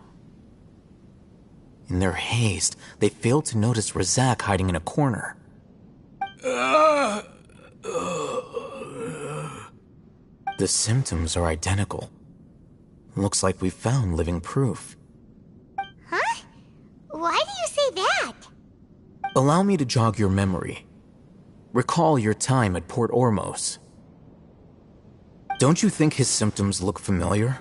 Speaker 11: In their haste, they failed to notice Razak hiding in a corner. The symptoms are identical. Looks like we found living proof.
Speaker 3: Huh? Why do you say that?
Speaker 11: Allow me to jog your memory. Recall your time at Port Ormos. Don't you think his symptoms look familiar?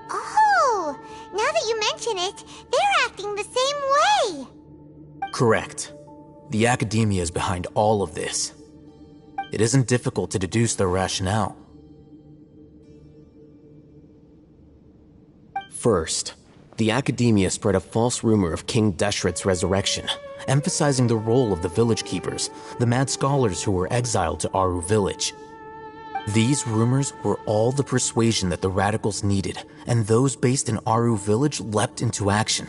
Speaker 3: Oh, now that you mention it, they're acting the same way.
Speaker 11: Correct. The academia is behind all of this. It isn't difficult to deduce their rationale. First, the academia spread a false rumor of King Deshret's resurrection, emphasizing the role of the village keepers, the mad scholars who were exiled to Aru village. These rumors were all the persuasion that the radicals needed, and those based in Aru village leapt into action.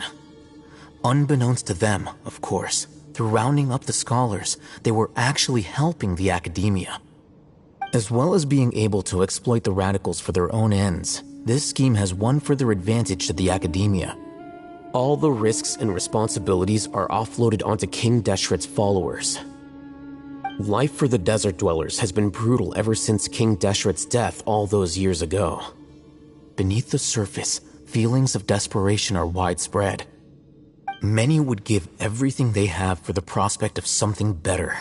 Speaker 11: Unbeknownst to them, of course, through rounding up the scholars, they were actually helping the academia. As well as being able to exploit the radicals for their own ends, this scheme has one further advantage to the academia. All the risks and responsibilities are offloaded onto King Deshret's followers. Life for the desert dwellers has been brutal ever since King Deshret's death all those years ago. Beneath the surface, feelings of desperation are widespread. Many would give everything they have for the prospect of something better.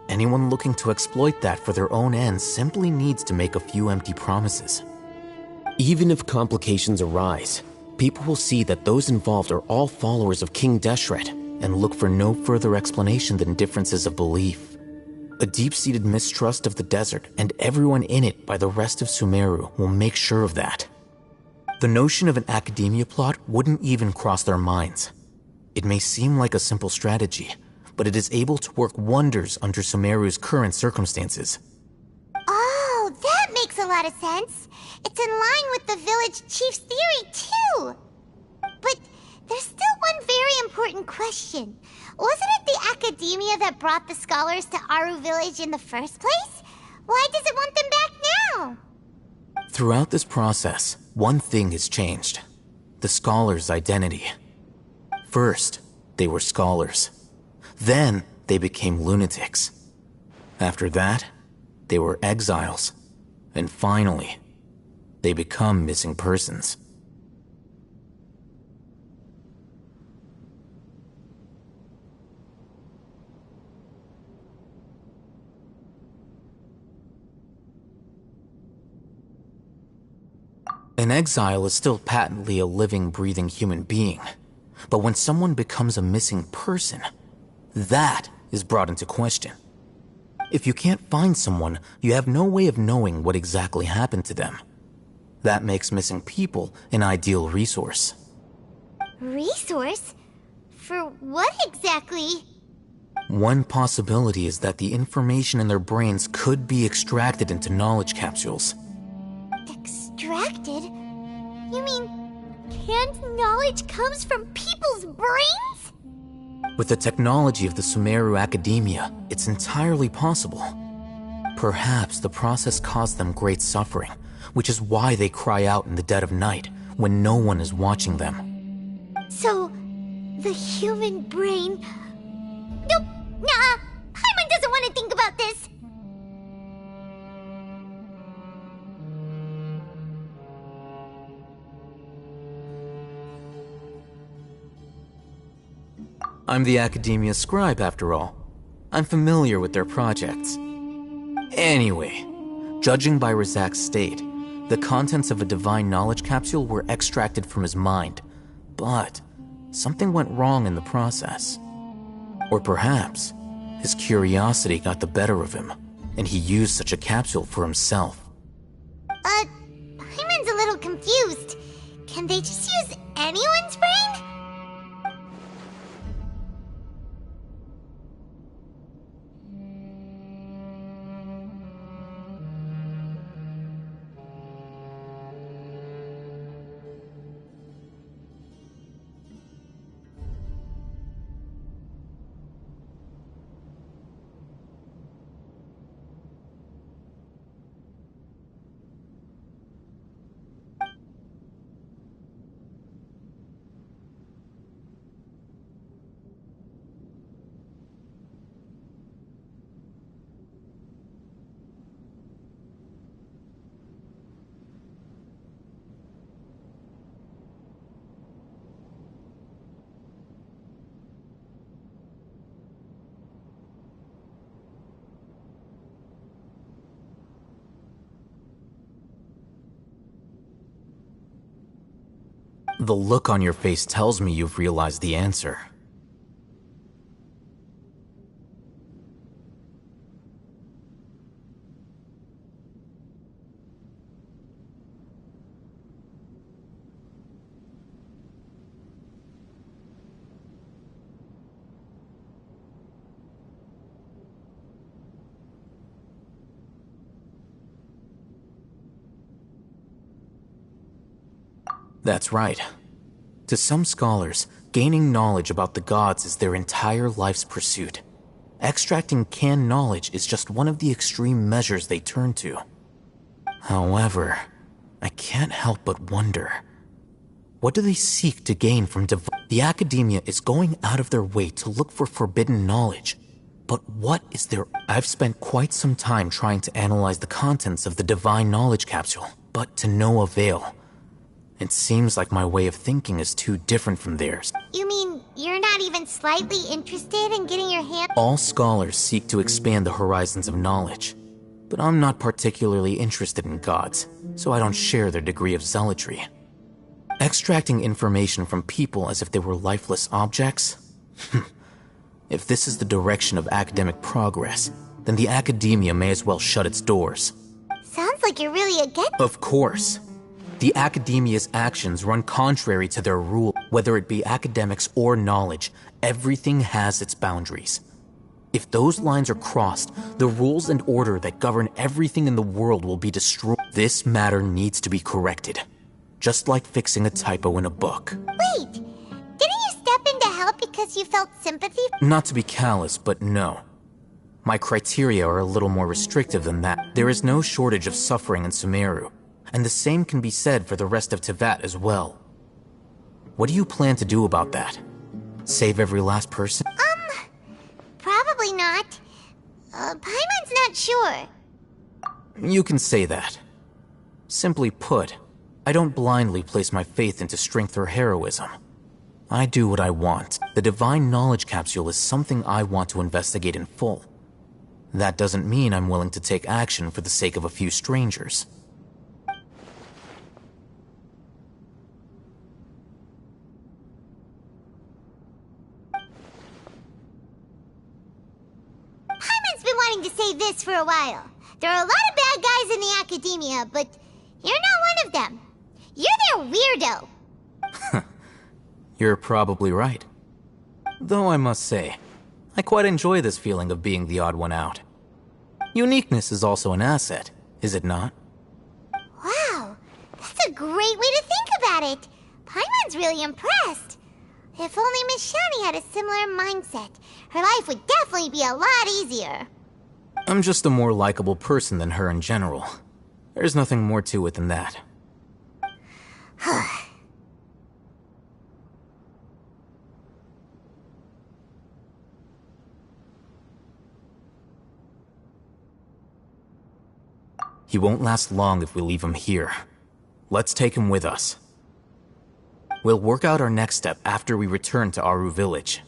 Speaker 11: Anyone looking to exploit that for their own ends simply needs to make a few empty promises. Even if complications arise, people will see that those involved are all followers of King Deshret and look for no further explanation than differences of belief. A deep-seated mistrust of the desert and everyone in it by the rest of Sumeru will make sure of that. The notion of an academia plot wouldn't even cross their minds. It may seem like a simple strategy, but it is able to work wonders under Sumeru's current circumstances.
Speaker 3: Oh, that makes a lot of sense. It's in line with the village chief's theory, too. But there's still one very important question. Wasn't it the academia that brought the scholars to Aru village in the first place? Why does it want them back now?
Speaker 11: Throughout this process, one thing has changed. The scholars' identity. First, they were scholars. Then, they became lunatics. After that, they were exiles. And finally, they become missing persons. An exile is still patently a living, breathing human being. But when someone becomes a missing person, that is brought into question. If you can't find someone, you have no way of knowing what exactly happened to them. That makes missing people an ideal resource.
Speaker 3: Resource? For what exactly?
Speaker 11: One possibility is that the information in their brains could be extracted into knowledge capsules.
Speaker 3: Extracted? You mean canned knowledge comes from people's brains?
Speaker 11: With the technology of the Sumeru Academia, it's entirely possible. Perhaps the process caused them great suffering, which is why they cry out in the dead of night when no one is watching them.
Speaker 3: So, the human brain... Nope, nah, Paimon doesn't want to think about this.
Speaker 11: I'm the Academia scribe, after all. I'm familiar with their projects. Anyway, judging by Razak's state, the contents of a divine knowledge capsule were extracted from his mind, but something went wrong in the process. Or perhaps his curiosity got the better of him, and he used such a capsule for himself.
Speaker 3: Paimon's a little confused. Can they just use anyone's brain?
Speaker 11: The look on your face tells me you've realized the answer. That's right. To some scholars, gaining knowledge about the gods is their entire life's pursuit. Extracting canned knowledge is just one of the extreme measures they turn to. However, I can't help but wonder, what do they seek to gain from The Academia is going out of their way to look for forbidden knowledge. But what is there? I've spent quite some time trying to analyze the contents of the divine knowledge capsule, but to no avail. It seems like my way of thinking is too different from theirs.
Speaker 3: You mean you're not even slightly interested in getting your hand...
Speaker 11: All scholars seek to expand the horizons of knowledge, but I'm not particularly interested in gods, so I don't share their degree of zealotry. Extracting information from people as if they were lifeless objects? If this is the direction of academic progress, then the Academia may as well shut its doors.
Speaker 3: Sounds like you're really against...
Speaker 11: Of course. The Academia's actions run contrary to their rule. Whether it be academics or knowledge, everything has its boundaries. If those lines are crossed, the rules and order that govern everything in the world will be destroyed. This matter needs to be corrected, just like fixing a typo in a book.
Speaker 3: Wait, didn't you step in to help because you felt sympathy?
Speaker 11: Not to be callous, but no. My criteria are a little more restrictive than that. There is no shortage of suffering in Sumeru, and the same can be said for the rest of Teyvat as well. What do you plan to do about that? Save every last person?
Speaker 3: Probably not. Paimon's not sure.
Speaker 11: You can say that. Simply put, I don't blindly place my faith into strength or heroism. I do what I want. The divine knowledge capsule is something I want to investigate in full. That doesn't mean I'm willing to take action for the sake of a few strangers.
Speaker 3: Paimon's been wanting to say this for a while. There are a lot of bad guys in the Academia, but you're not one of them. You're their weirdo.
Speaker 11: You're probably right. Though I must say, I quite enjoy this feeling of being the odd one out. Uniqueness is also an asset, is it not?
Speaker 3: Wow, that's a great way to think about it. Paimon's really impressed. If only Miss Shani had a similar mindset, her life would definitely be a lot easier.
Speaker 11: I'm just a more likable person than her in general. There's nothing more to it than that. He won't last long if we leave him here. Let's take him with us. We'll work out our next step after we return to Aru Village.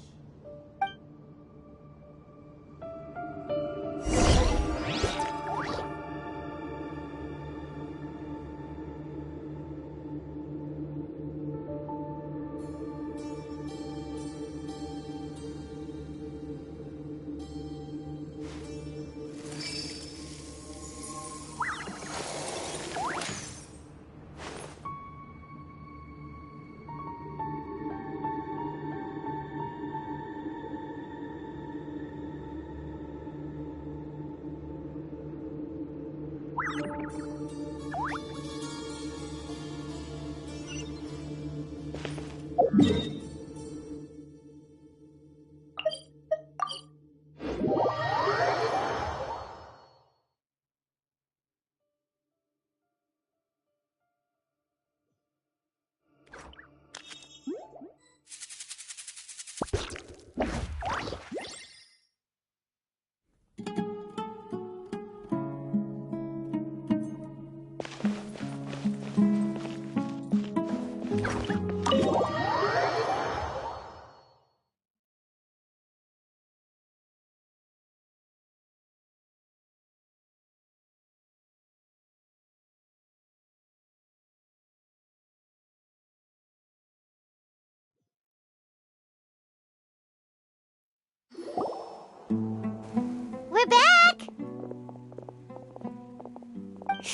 Speaker 3: We're back!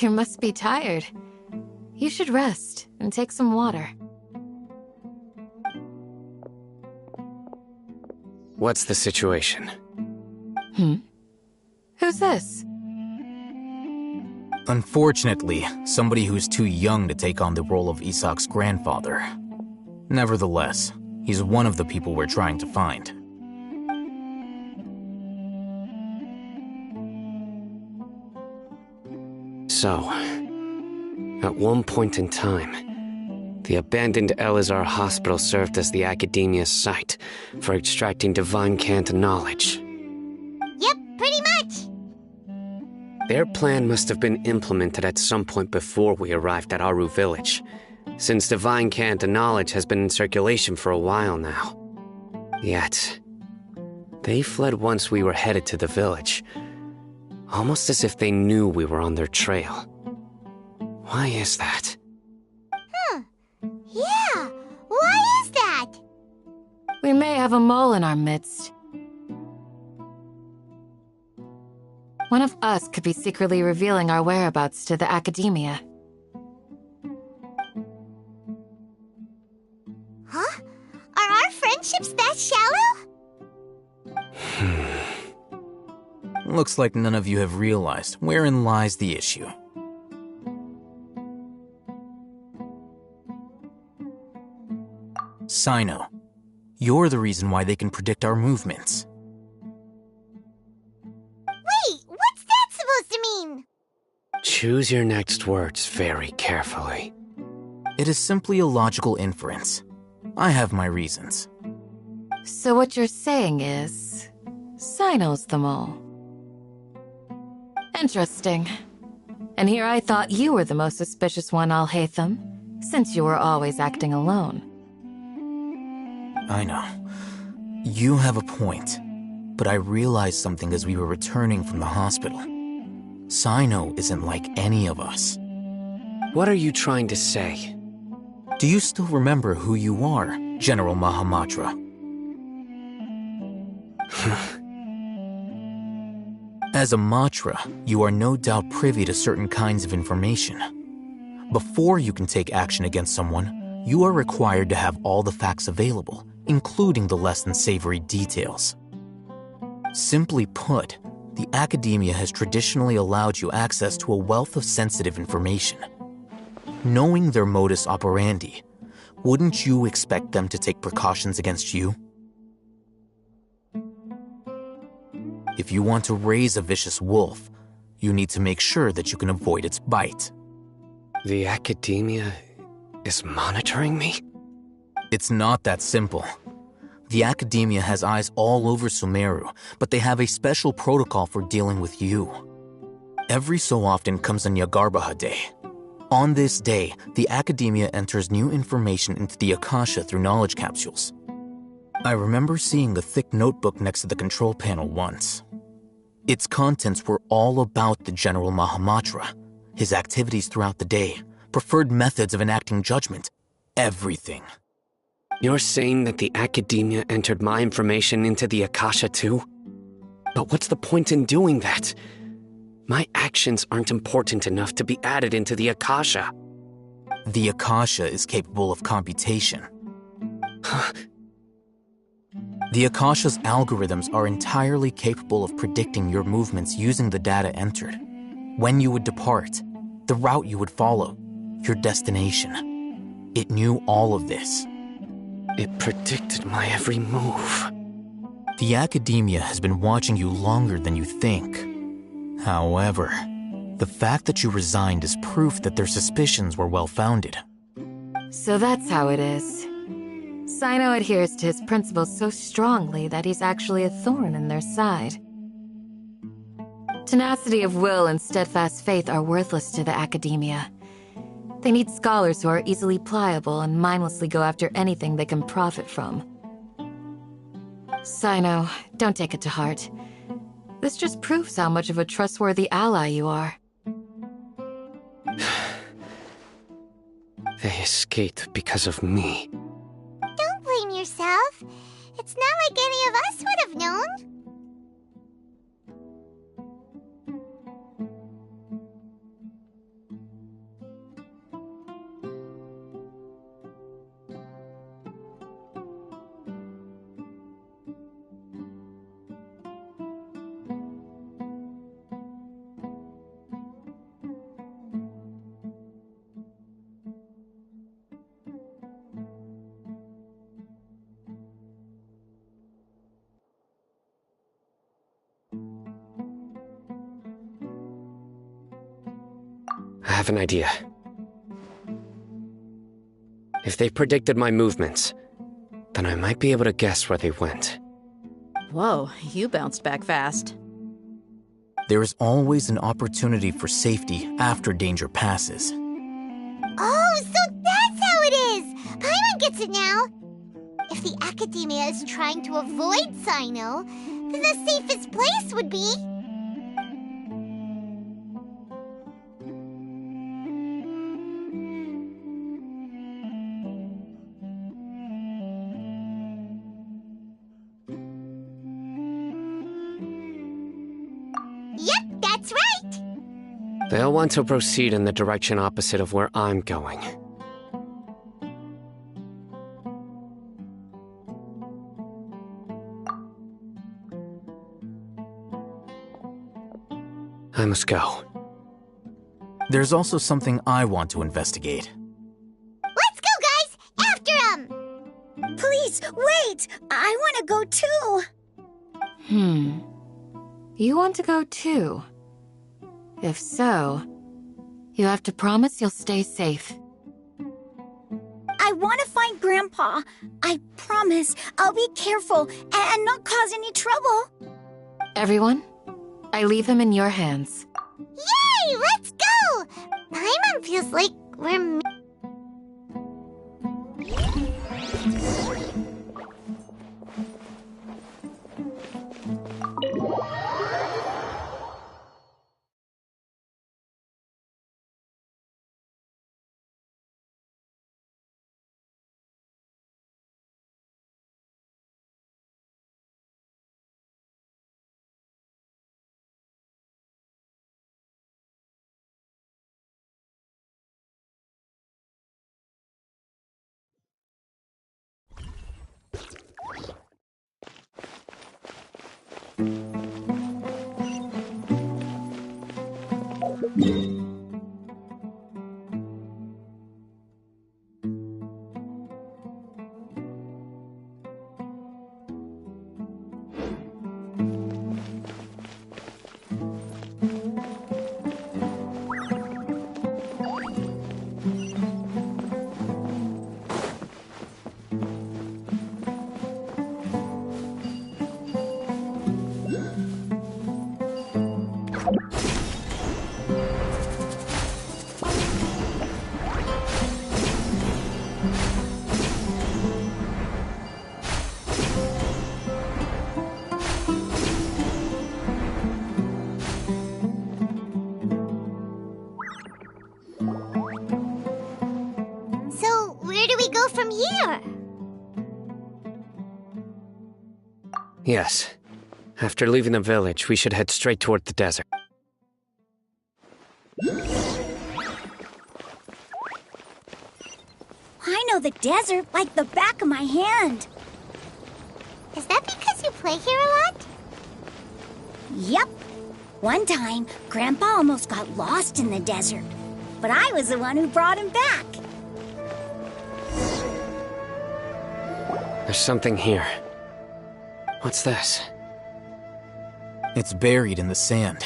Speaker 1: You must be tired. You should rest and take some water.
Speaker 9: What's the situation?
Speaker 1: Who's this?
Speaker 11: Unfortunately, somebody who's too young to take on the role of Isak's grandfather. Nevertheless, he's one of the people we're trying to find.
Speaker 9: So, at one point in time, the abandoned Elazar Hospital served as the Academia's site for extracting divine cant knowledge.
Speaker 3: Yep, pretty much.
Speaker 9: Their plan must have been implemented at some point before we arrived at Aru Village, since divine cant knowledge has been in circulation for a while now. Yet, they fled once we were headed to the village, almost as if they knew we were on their trail. Why is that?
Speaker 3: Yeah, why is that?
Speaker 1: We may have a mole in our midst. One of us could be secretly revealing our whereabouts to the Academia.
Speaker 3: Huh? Are our friendships that shallow?
Speaker 11: Looks like none of you have realized wherein lies the issue. Sino, you're the reason why they can predict our movements.
Speaker 3: Wait, what's that supposed to mean?
Speaker 9: Choose your next words very carefully.
Speaker 11: It is simply a logical inference. I have my reasons.
Speaker 1: So what you're saying is, Sino's the mole. Interesting. And here I thought you were the most suspicious one, Alhaitham, since you were always acting alone.
Speaker 11: I know. You have a point, but I realized something as we were returning from the hospital. Sino isn't like any of us.
Speaker 9: What are you trying to say?
Speaker 11: Do you still remember who you are, General Mahamatra? As a Matra, you are no doubt privy to certain kinds of information. Before you can take action against someone, you are required to have all the facts available, including the less than savory details. Simply put, the Academia has traditionally allowed you access to a wealth of sensitive information. Knowing their modus operandi, wouldn't you expect them to take precautions against you? If you want to raise a vicious wolf, you need to make sure that you can avoid its bite.
Speaker 9: The Academia is monitoring me?
Speaker 11: It's not that simple. The Academia has eyes all over Sumeru, but they have a special protocol for dealing with you. Every so often comes a Nyagarbaha Day. On this day, the Academia enters new information into the Akasha through knowledge capsules. I remember seeing a thick notebook next to the control panel once. Its contents were all about the General Mahamatra, his activities throughout the day, preferred methods of enacting judgment, everything.
Speaker 9: You're saying that the Academia entered my information into the Akasha too? But what's the point in doing that? My actions aren't important enough to be added into the Akasha.
Speaker 11: The Akasha is capable of computation. The Akasha's algorithms are entirely capable of predicting your movements using the data entered. when you would depart, the route you would follow, your destination. It knew all of this.
Speaker 9: It predicted my every move.
Speaker 11: The Academia has been watching you longer than you think. However, the fact that you resigned is proof that their suspicions were well-founded.
Speaker 1: So that's how it is. Sino adheres to his principles so strongly that he's actually a thorn in their side. Tenacity of will and steadfast faith are worthless to the Academia. They need scholars who are easily pliable and mindlessly go after anything they can profit from. Sino, don't take it to heart. This just proves how much of a trustworthy ally you are.
Speaker 9: They escaped because of me.
Speaker 3: Don't blame yourself. It's not like any of us would have known.
Speaker 9: I have an idea. If they predicted my movements, then I might be able to guess where they went.
Speaker 2: Whoa, you bounced back fast.
Speaker 11: There is always an opportunity for safety after danger passes.
Speaker 3: Oh, so that's how it is! Paimon gets it now! If the Academia is trying to avoid Sino, then the safest place would be... Yep, that's right!
Speaker 9: They'll want to proceed in the direction opposite of where I'm going. I must go.
Speaker 11: There's also something I want to investigate.
Speaker 3: Let's go, guys! After him!
Speaker 13: Please, wait! I want to go too!
Speaker 1: You want to go too? If so, you have to promise you'll stay safe.
Speaker 13: I want to find Grandpa. I promise I'll be careful and not cause any trouble.
Speaker 1: Everyone, I leave him in your hands.
Speaker 3: Yay! Let's go! Paimon feels like we're... From here?
Speaker 9: Yes. After leaving the village, we should head straight toward the desert.
Speaker 13: I know the desert like the back of my hand.
Speaker 3: Is that because you play here a lot?
Speaker 13: Yep. One time, Grandpa almost got lost in the desert, but I was the one who brought him back.
Speaker 9: There's something here. What's this?
Speaker 11: It's buried in the sand.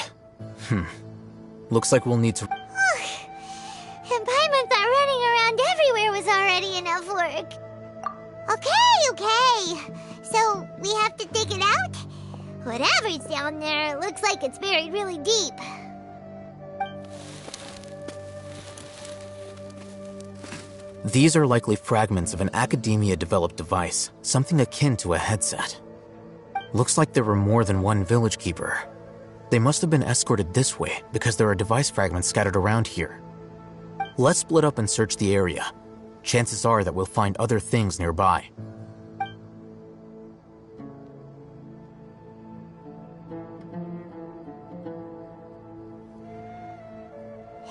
Speaker 11: Looks like we'll need to...
Speaker 3: And Paimon thought running around everywhere was already enough work. Okay. So, we have to dig it out? Whatever's down there, it looks like it's buried really deep.
Speaker 11: These are likely fragments of an Academia-developed device, something akin to a headset. Looks like there were more than one village keeper. They must have been escorted this way because there are device fragments scattered around here. Let's split up and search the area. Chances are that we'll find other things nearby.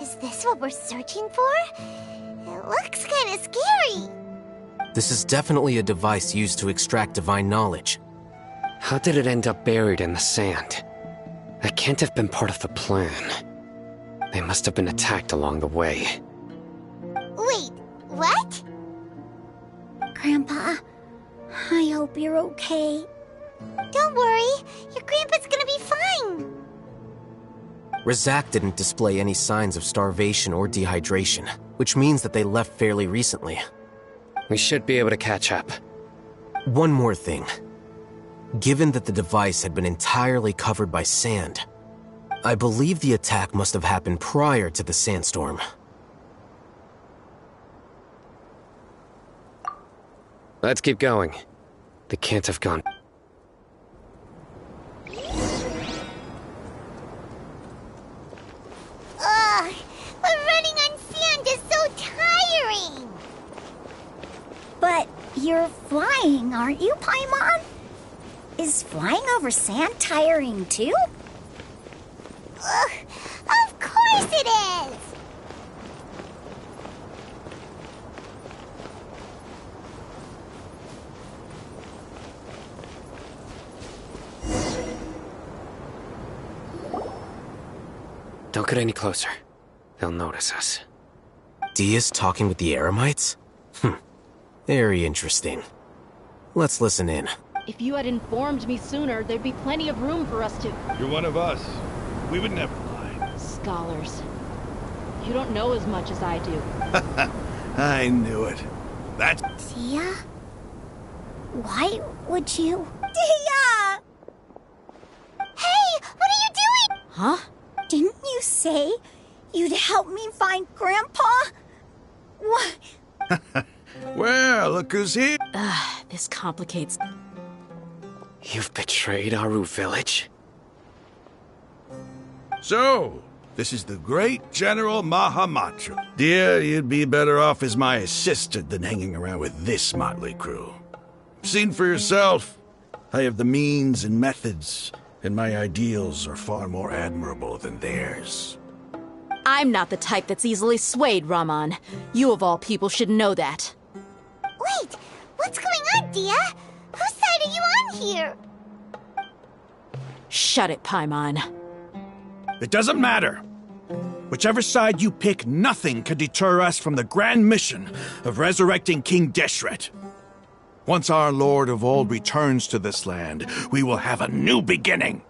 Speaker 3: Is this what we're searching for? It looks kind of scary.
Speaker 11: This is definitely a device used to extract divine knowledge.
Speaker 9: How did it end up buried in the sand? That can't have been part of the plan. They must have been attacked along the way.
Speaker 3: Wait, what?
Speaker 13: Grandpa, I hope you're okay.
Speaker 3: Don't worry, your grandpa's gonna be fine.
Speaker 11: Razak didn't display any signs of starvation or dehydration, which means that they left fairly recently.
Speaker 9: We should be able to catch up.
Speaker 11: One more thing. Given that the device had been entirely covered by sand, I believe the attack must have happened prior to the sandstorm.
Speaker 9: Let's keep going. They can't have gone.
Speaker 3: Ugh, but running on sand is so tiring.
Speaker 13: But you're flying, aren't you, Paimon? Is flying over sand tiring too?
Speaker 3: Ugh, of course it is.
Speaker 9: Don't get any closer. They'll notice us.
Speaker 11: Dia's talking with the Eremites? Very interesting. Let's listen in.
Speaker 2: If you had informed me sooner, there'd be plenty of room for us to...
Speaker 15: You're one of us. We would never lie.
Speaker 2: Scholars. You don't know as much as I do.
Speaker 15: I knew it. That's...
Speaker 13: Dia? Why would you... Dia!
Speaker 3: Hey, what are you doing?
Speaker 2: Huh?
Speaker 13: Didn't you say you'd help me find Grandpa? What?
Speaker 15: Well, look who's here.
Speaker 2: This complicates...
Speaker 9: You've betrayed Aru Village?
Speaker 15: So, this is the great General Mahamatra. Dear, you'd be better off as my assistant than hanging around with this motley crew. Seen for yourself. I have the means and methods, and my ideals are far more admirable than theirs.
Speaker 2: I'm not the type that's easily swayed, Raman. You of all people should know that.
Speaker 3: Wait, what's going on, Dia? Whose side are you on here?
Speaker 2: Shut it, Paimon.
Speaker 15: It doesn't matter. Whichever side you pick, nothing can deter us from the grand mission of resurrecting King Deshret. Once our Lord of Old returns to this land, we will have a new beginning.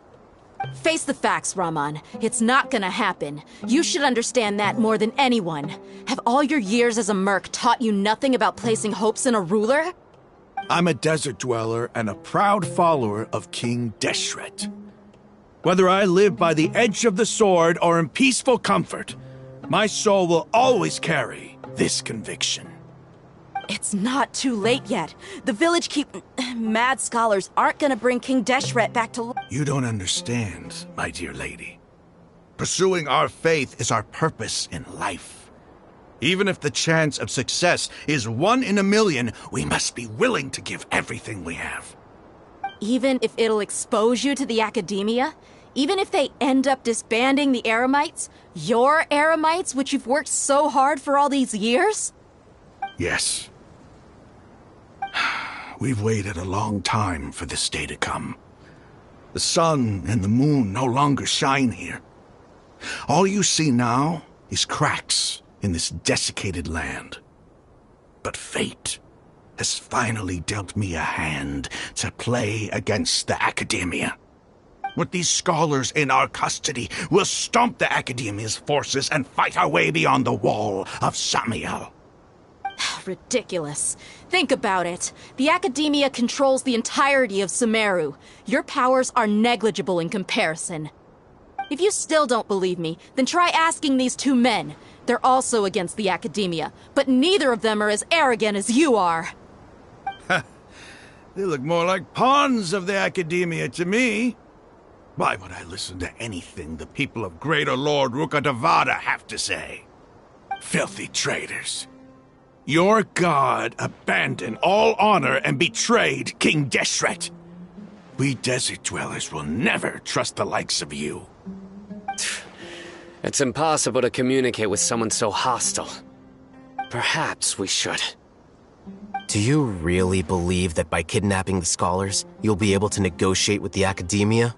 Speaker 2: Face the facts, Raman. It's not gonna happen. You should understand that more than anyone. Have all your years as a merc taught you nothing about placing hopes in a ruler?
Speaker 15: I'm a desert dweller and a proud follower of King Deshret. Whether I live by the edge of the sword or in peaceful comfort, my soul will always carry this conviction.
Speaker 2: It's not too late yet. The village mad scholars aren't gonna bring King Deshret back to life.
Speaker 15: You don't understand, my dear lady. Pursuing our faith is our purpose in life. Even if the chance of success is 1 in a million, we must be willing to give everything we have.
Speaker 2: Even if it'll expose you to the Academia? Even if they end up disbanding the Eremites? Your Eremites, which you've worked so hard for all these years?
Speaker 15: Yes. We've waited a long time for this day to come. The sun and the moon no longer shine here. All you see now is cracks in this desiccated land. But fate has finally dealt me a hand to play against the Academia. With these scholars in our custody, we'll stomp the Academia's forces and fight our way beyond the wall of Samiel.
Speaker 2: Ridiculous. Think about it. The Academia controls the entirety of Sumeru. Your powers are negligible in comparison. If you still don't believe me, then try asking these two men. They're also against the Academia, but neither of them are as arrogant as you are.
Speaker 15: They look more like pawns of the Academia to me. Why would I listen to anything the people of Greater Lord Rukkhadevata have to say? Filthy traitors. Your god abandoned all honor and betrayed King Deshret. We desert dwellers will never trust the likes of you.
Speaker 9: It's impossible to communicate with someone so hostile. Perhaps we should.
Speaker 11: Do you really believe that by kidnapping the scholars, you'll be able to negotiate with the Academia?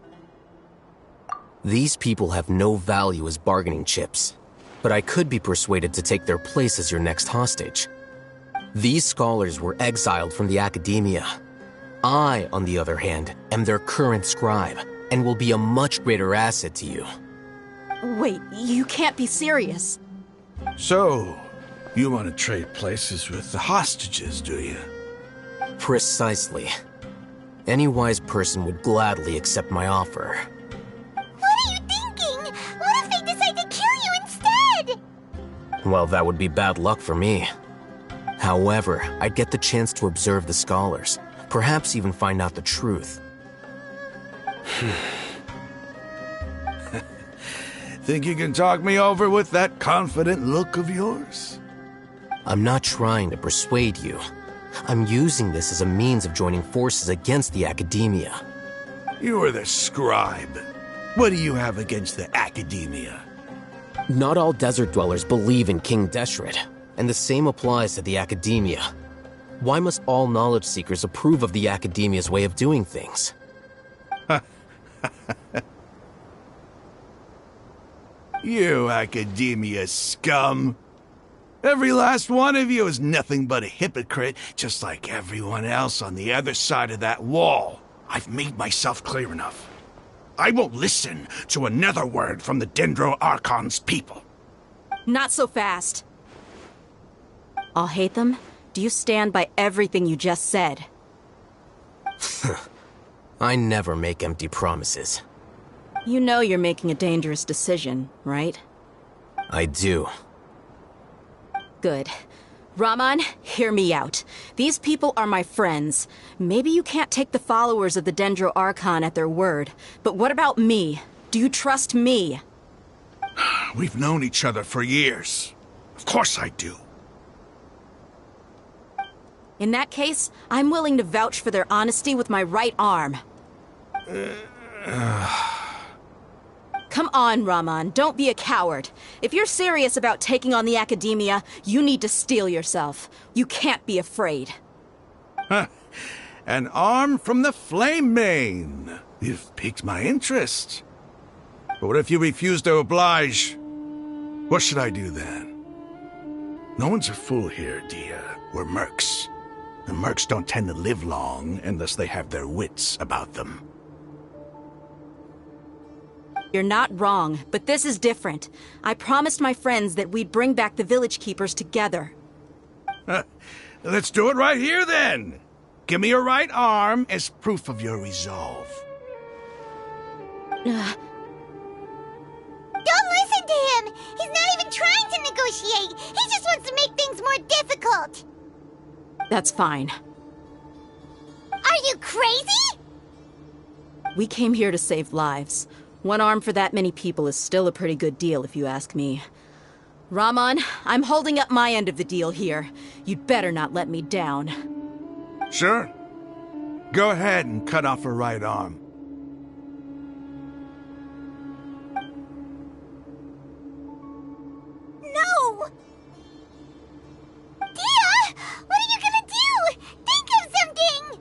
Speaker 11: These people have no value as bargaining chips, but I could be persuaded to take their place as your next hostage. These scholars were exiled from the Academia. I, on the other hand, am their current scribe, and will be a much greater asset to you.
Speaker 2: Wait, you can't be serious.
Speaker 15: So, you want to trade places with the hostages, do you?
Speaker 11: Precisely. Any wise person would gladly accept my offer.
Speaker 3: What are you thinking? What if they decide to kill you instead?
Speaker 11: Well, that would be bad luck for me. However, I'd get the chance to observe the scholars, perhaps even find out the truth.
Speaker 15: Think you can talk me over with that confident look of yours?
Speaker 11: I'm not trying to persuade you. I'm using this as a means of joining forces against the Academia.
Speaker 15: You are the scribe. What do you have against the Academia?
Speaker 11: Not all desert dwellers believe in King Deshret, and the same applies to the Academia. Why must all knowledge seekers approve of the Academia's way of doing things?
Speaker 15: You Academia scum. Every last one of you is nothing but a hypocrite, just like everyone else on the other side of that wall. I've made myself clear enough. I won't listen to another word from the Dendro Archon's people.
Speaker 2: Not so fast. I'll hate them. Do you stand by everything you just said?
Speaker 11: I never make empty promises.
Speaker 2: You know you're making a dangerous decision, right?
Speaker 11: I do.
Speaker 2: Good. Raman, hear me out. These people are my friends. Maybe you can't take the followers of the Dendro Archon at their word, but what about me? Do you trust me?
Speaker 15: We've known each other for years. Of course I do.
Speaker 2: In that case, I'm willing to vouch for their honesty with my right arm. Come on, Raman, don't be a coward. If you're serious about taking on the Academia, you need to steel yourself. You can't be afraid.
Speaker 15: An arm from the Flame Mane. You've piqued my interest. But what if you refuse to oblige? What should I do then? No one's a fool here, Dia. We're mercs. And mercs don't tend to live long unless they have their wits about them.
Speaker 2: You're not wrong, but this is different. I promised my friends that we'd bring back the village keepers together.
Speaker 15: Let's do it right here, then. Give me your right arm as proof of your resolve.
Speaker 3: Don't listen to him! He's not even trying to negotiate! He just wants to make things more difficult!
Speaker 2: That's fine.
Speaker 3: Are you crazy?
Speaker 2: We came here to save lives. One arm for that many people is still a pretty good deal, if you ask me. Raman, I'm holding up my end of the deal here. You'd better not let me down.
Speaker 15: Sure. Go ahead and cut off her right arm.
Speaker 3: No! Dia! What are you gonna do? Think of something!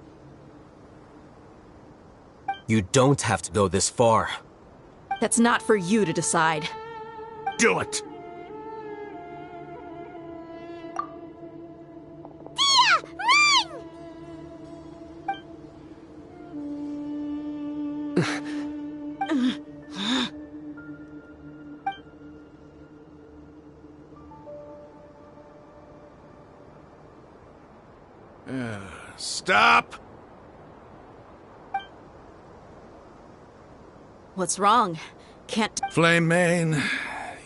Speaker 11: You don't have to go this far.
Speaker 8: That's not for you to decide.
Speaker 15: Do it! Stop!
Speaker 8: What's wrong? Can't...
Speaker 15: Flame Mane,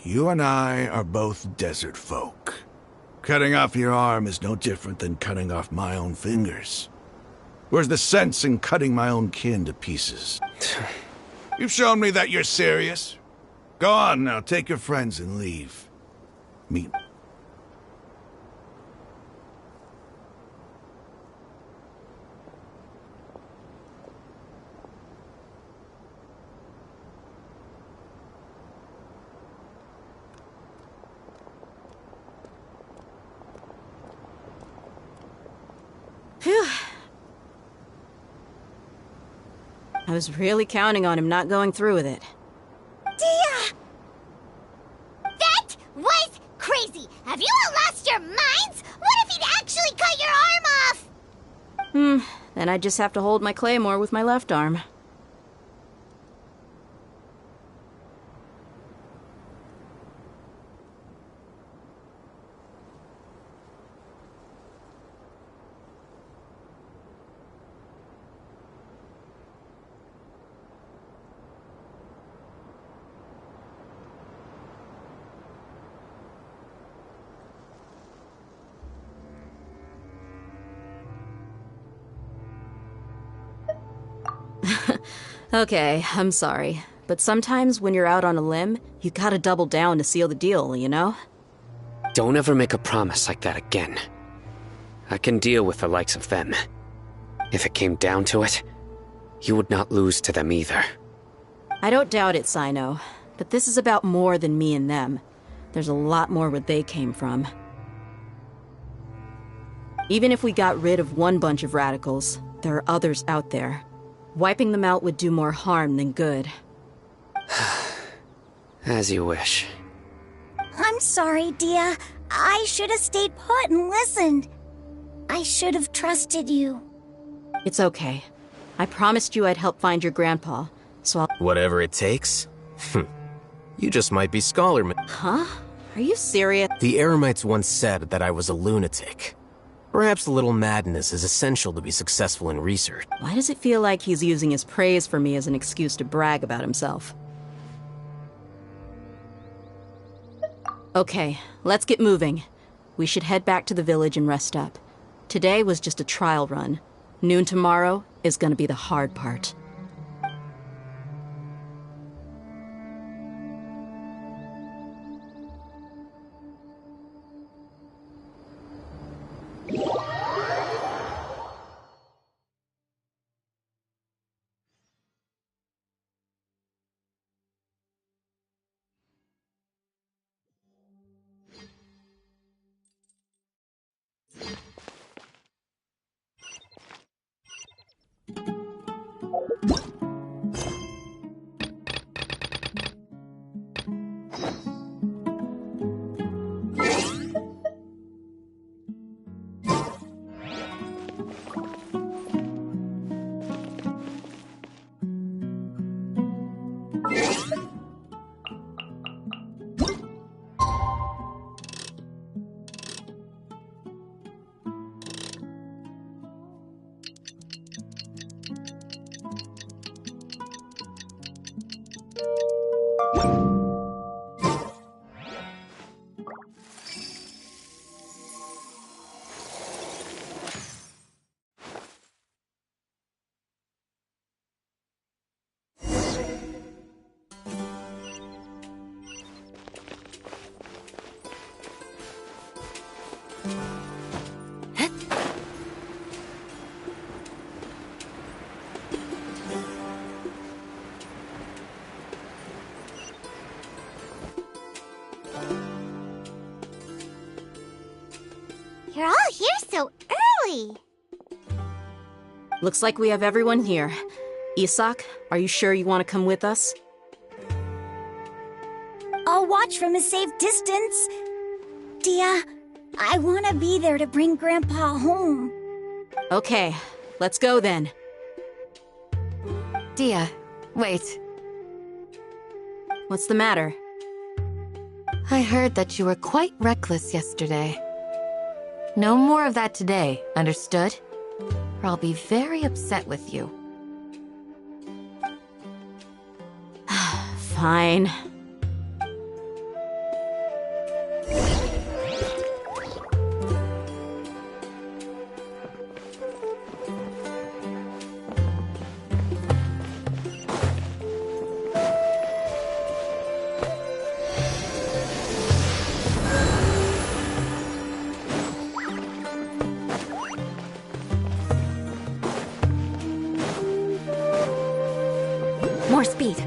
Speaker 15: you and I are both desert folk. Cutting off your arm is no different than cutting off my own fingers. Where's the sense in cutting my own kin to pieces? You've shown me that you're serious. Go on now, take your friends and leave. Meet.
Speaker 8: Phew. I was really counting on him not going through with it.
Speaker 3: Dia! That was crazy! Have you all lost your minds? What if he'd actually cut your arm off?
Speaker 8: Then I'd just have to hold my claymore with my left arm. Okay, I'm sorry. But sometimes when you're out on a limb, you gotta double down to seal the deal, you know?
Speaker 9: Don't ever make a promise like that again. I can deal with the likes of them. If it came down to it, you would not lose to them either.
Speaker 8: I don't doubt it, Sino. But this is about more than me and them. There's a lot more where they came from. Even if we got rid of one bunch of radicals, there are others out there. Wiping them out would do more harm than good.
Speaker 9: As you wish.
Speaker 13: I'm sorry, Dia. I should have stayed put and listened. I should have trusted you.
Speaker 8: It's okay. I promised you I'd help find your grandpa, so I'll...
Speaker 11: Whatever it takes? You just might be Scholarman.
Speaker 8: Huh? Are you serious?
Speaker 11: The Eremites once said that I was a lunatic. Perhaps a little madness is essential to be successful in research.
Speaker 8: Why does it feel like he's using his praise for me as an excuse to brag about himself? Okay, let's get moving. We should head back to the village and rest up. Today was just a trial run. Noon tomorrow is gonna be the hard part.
Speaker 3: You're all here so early.
Speaker 8: Looks like we have everyone here. Isak, are you sure you want to come with us?
Speaker 13: I'll watch from a safe distance. Dia, I want to be there to bring Grandpa home.
Speaker 8: Okay, let's go then.
Speaker 1: Dia, wait.
Speaker 8: What's the matter?
Speaker 1: I heard that you were quite reckless yesterday. No more of that today, understood? Or I'll be very upset with you.
Speaker 8: Fine.
Speaker 12: More speed.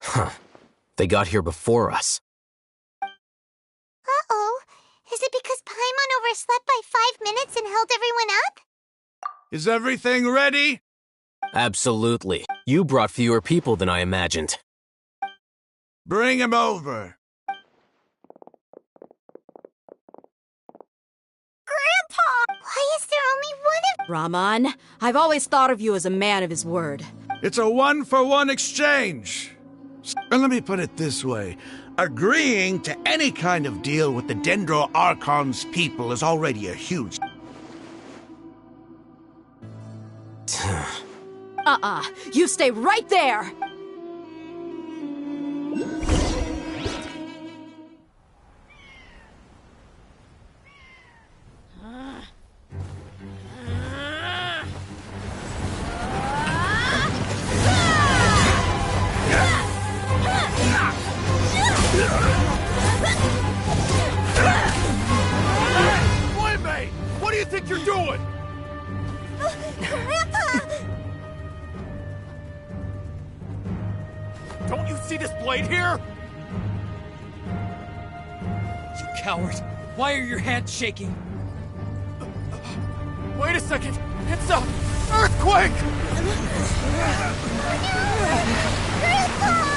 Speaker 11: Huh. They got here before us.
Speaker 3: Uh-oh. Is it because Paimon overslept by 5 minutes and held everyone up?
Speaker 15: Is everything ready?
Speaker 11: Absolutely. You brought fewer people than I imagined.
Speaker 15: Bring him over.
Speaker 13: Grandpa!
Speaker 3: Why is there only one of...
Speaker 8: Rahman, I've always thought of you as a man of his word.
Speaker 15: It's a 1-for-1 exchange. And let me put it this way. Agreeing to any kind of deal with the Dendro Archon's people is already a huge...
Speaker 8: You stay right there!
Speaker 14: Wait, mate! What do you think you're doing?
Speaker 13: Grandpa!
Speaker 14: Don't you see this blade here? You coward! Why are your hands shaking? Wait a second! It's a earthquake!
Speaker 3: Grandpa!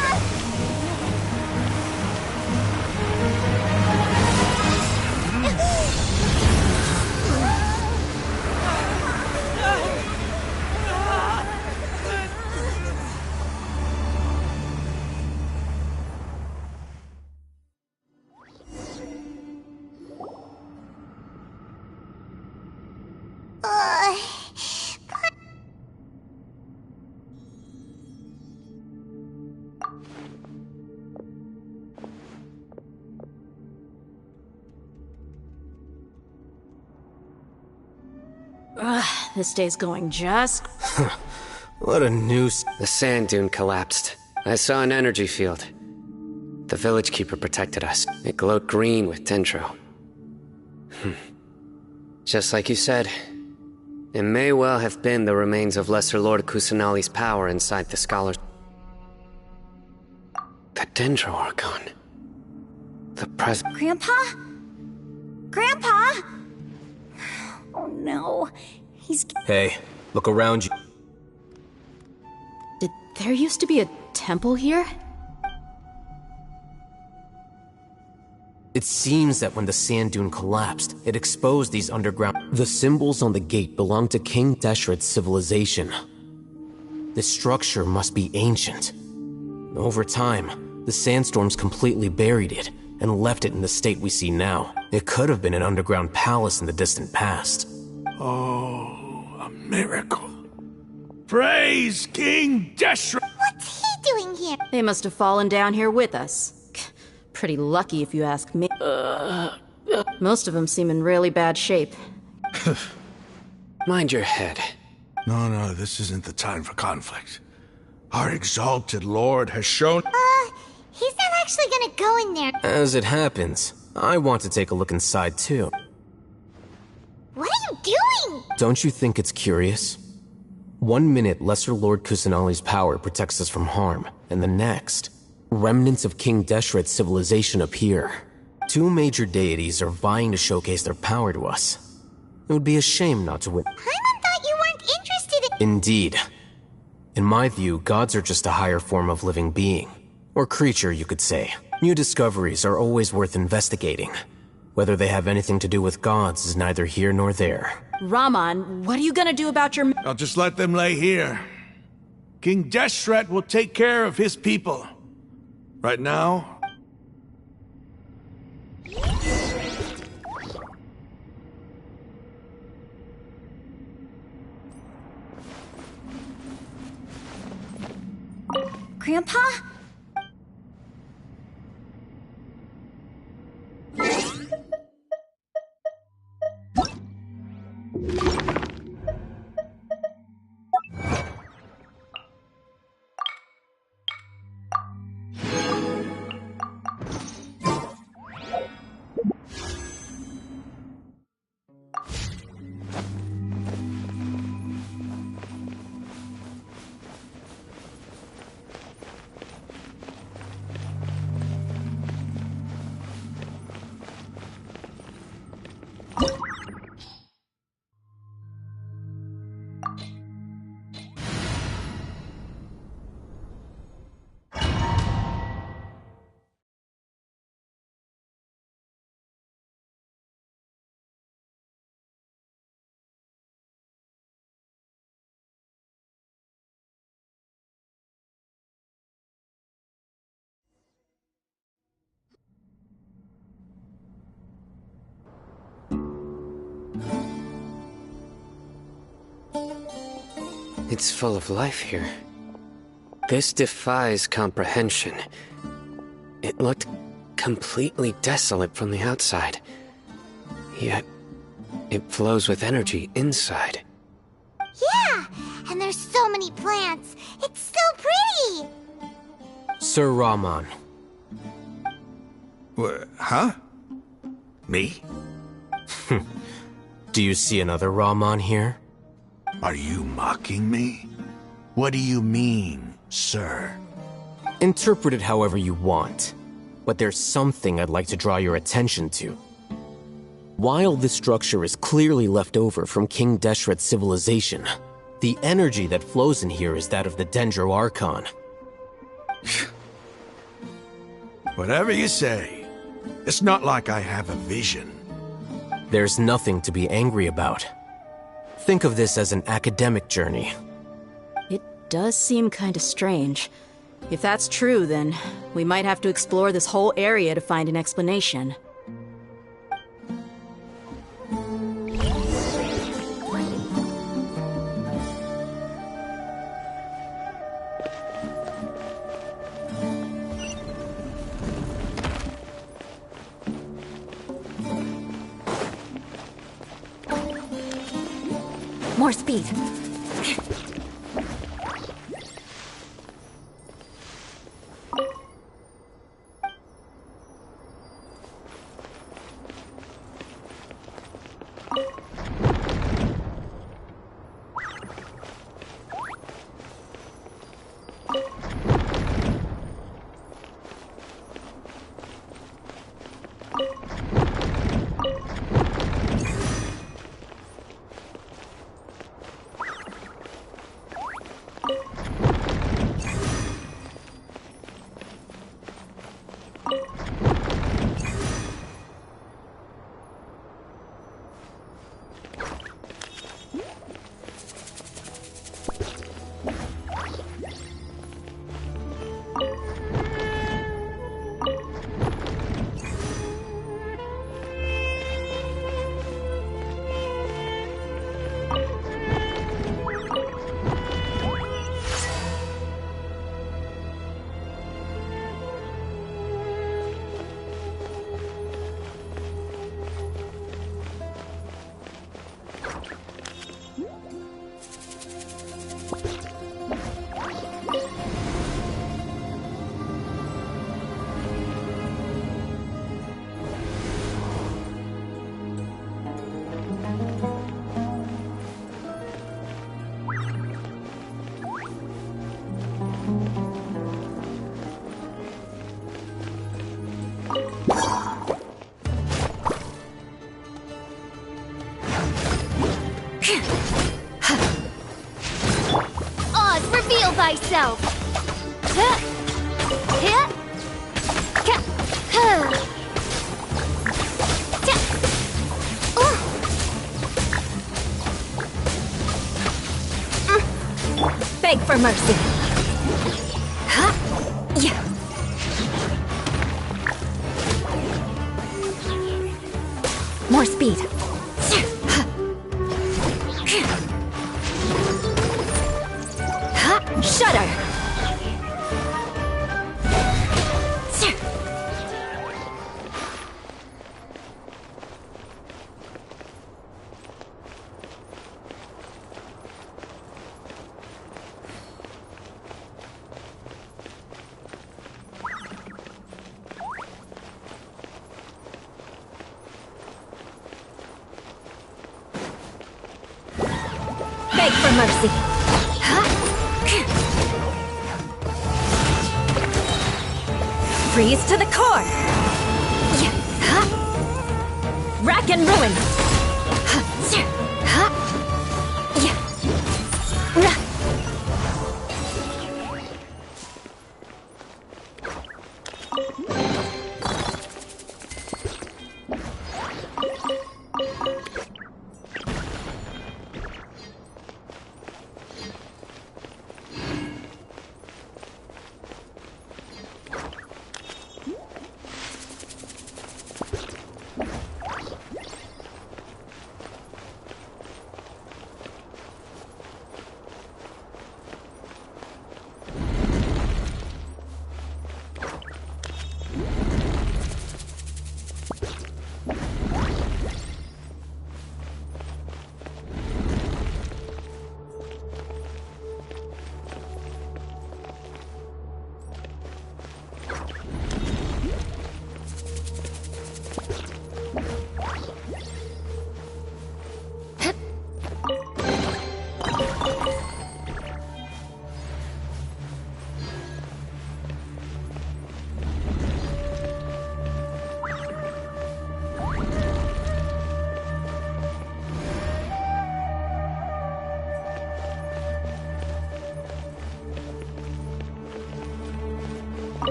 Speaker 2: This day's going just...
Speaker 9: What a noose. The sand dune collapsed. I saw an energy field. The village keeper protected us. It glowed green with dendro. Just like you said, it may well have been the remains of Lesser Lord Kusanali's power inside the scholars. The dendro archon. The
Speaker 13: Grandpa? Grandpa? Oh no. He's...
Speaker 11: Hey, look around you.
Speaker 2: Did there used to be a temple here?
Speaker 11: It seems that when the sand dune collapsed, it exposed these underground... The symbols on the gate belong to King Deshret's civilization. This structure must be ancient. Over time, the sandstorms completely buried it and left it in the state we see now. It could have been an underground palace in the distant past.
Speaker 15: Oh, a miracle. Praise King Deshret!
Speaker 3: What's he doing here?
Speaker 2: They must have fallen down here with us. Pretty lucky if you ask me. Most of them seem in really bad shape.
Speaker 9: Mind your head.
Speaker 15: No, this isn't the time for conflict. Our exalted lord has shown...
Speaker 3: He's not actually gonna go in there.
Speaker 11: As it happens, I want to take a look inside too.
Speaker 3: What are you doing?
Speaker 11: Don't you think it's curious? 1 minute, Lesser Lord Kusanali's power protects us from harm, and the next, remnants of King Deshret's civilization appear. 2 major deities are vying to showcase their power to us. It would be a shame not to win.
Speaker 3: Paimon thought you weren't interested in...
Speaker 11: Indeed. In my view, gods are just a higher form of living being. Or creature, you could say. New discoveries are always worth investigating. Whether they have anything to do with gods is neither here nor there.
Speaker 2: Raman, what are you gonna do about your...
Speaker 15: I'll just let them lay here. King Deshret will take care of his people. Right now...
Speaker 13: Grandpa?
Speaker 9: It's full of life here. This defies comprehension. It looked completely desolate from the outside. Yet, it flows with energy inside.
Speaker 3: Yeah, and there's so many plants. It's so pretty.
Speaker 11: Sir Raman.
Speaker 15: Huh? Me?
Speaker 11: Do you see another Raman here?
Speaker 15: Are you mocking me? What do you mean, sir?
Speaker 11: Interpret it however you want. But there's something I'd like to draw your attention to. While this structure is clearly left over from King Deshret's civilization, the energy that flows in here is that of the Dendro Archon.
Speaker 15: Whatever you say. It's not like I have a vision.
Speaker 11: There's nothing to be angry about. Think of this as an academic journey.
Speaker 2: It does seem kinda strange. If that's true, then we might have to explore this whole area to find an explanation.
Speaker 7: More speed.
Speaker 3: Oz, reveal thyself!
Speaker 7: Beg for mercy. Yeah. More speed. Shudder. Beg for mercy. Freeze to the core. Rack and ruin.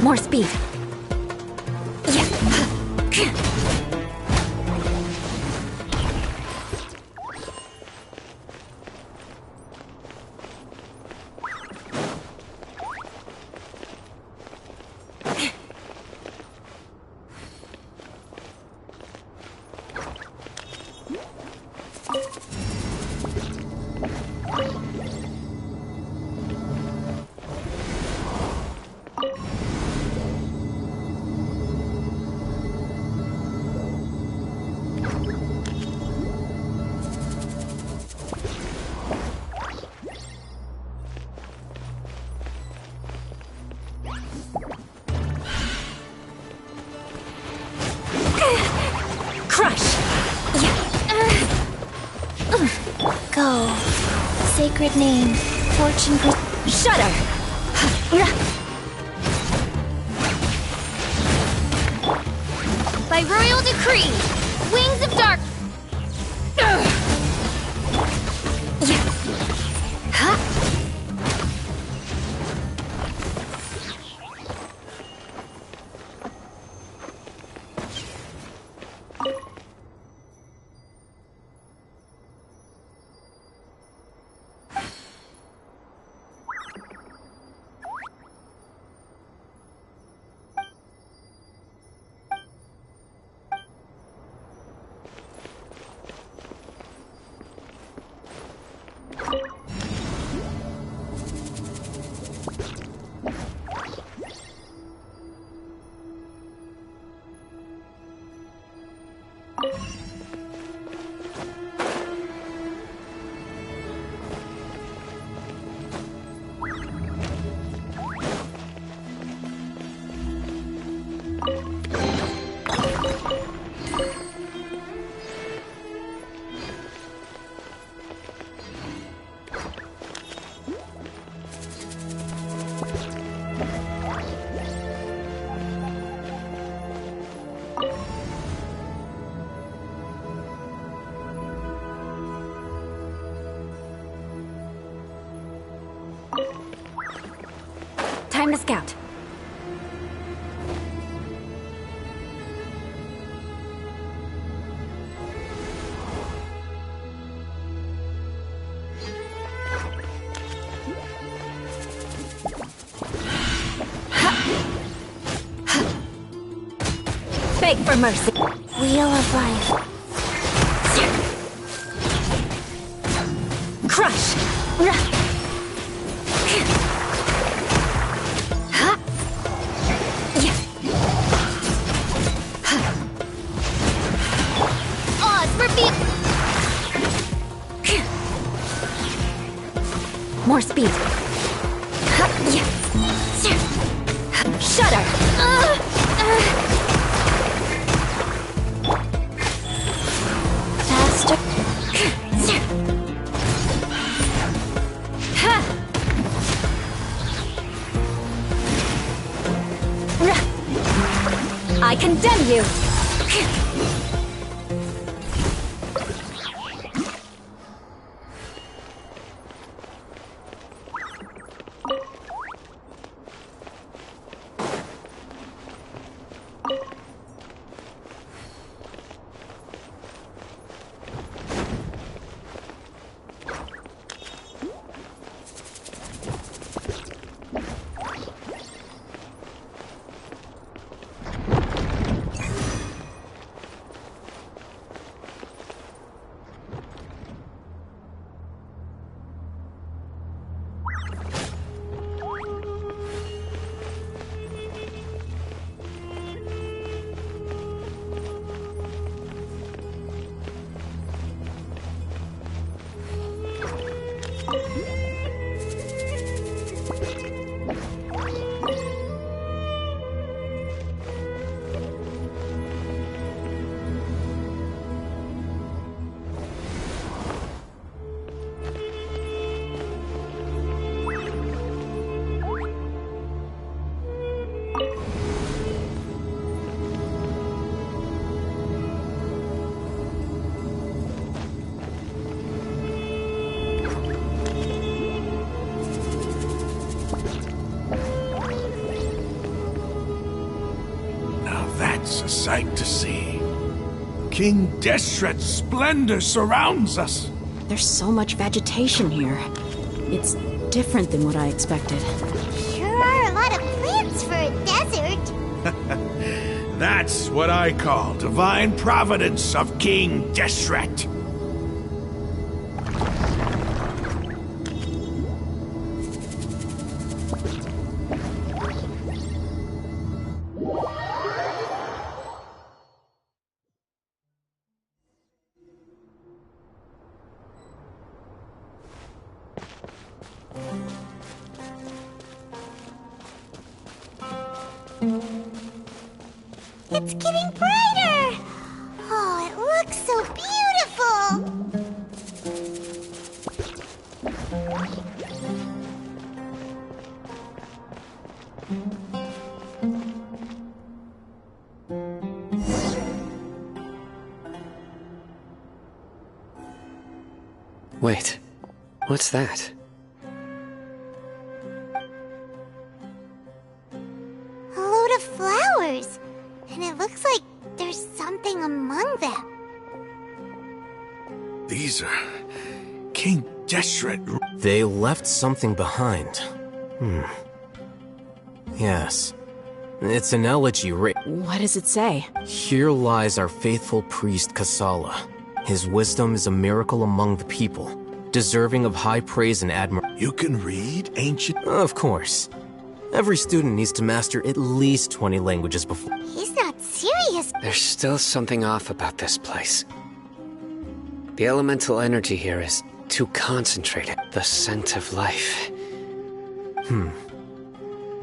Speaker 7: More speed. Yeah.
Speaker 13: sacred name, fortune.
Speaker 7: Shudder!
Speaker 3: By royal decree, wings of dark.
Speaker 7: Time to scout. Beg for mercy.
Speaker 13: Wheel of life.
Speaker 7: Crush! More speed. Shudder.
Speaker 13: Faster.
Speaker 7: I condemn you.
Speaker 15: That's a sight to see. King Deshret's splendor surrounds us.
Speaker 2: There's so much vegetation here. It's different than what I expected.
Speaker 3: Sure are a lot of plants for a desert.
Speaker 15: That's what I call divine providence of King Deshret.
Speaker 3: It's getting brighter! Oh, it looks so beautiful!
Speaker 9: Wait, what's that?
Speaker 3: A load of flowers. And it looks like there's something among them.
Speaker 15: These are King Deshret.
Speaker 11: They left something behind. Yes. It's an elegy
Speaker 2: What does it say?
Speaker 11: Here lies our faithful priest Kasala. His wisdom is a miracle among the people, deserving of high praise and admiration.
Speaker 15: You can read ancient?
Speaker 11: Of course. Every student needs to master at least 20 languages before.
Speaker 3: He's not serious.
Speaker 9: There's still something off about this place. The elemental energy here is too concentrated. The scent of life.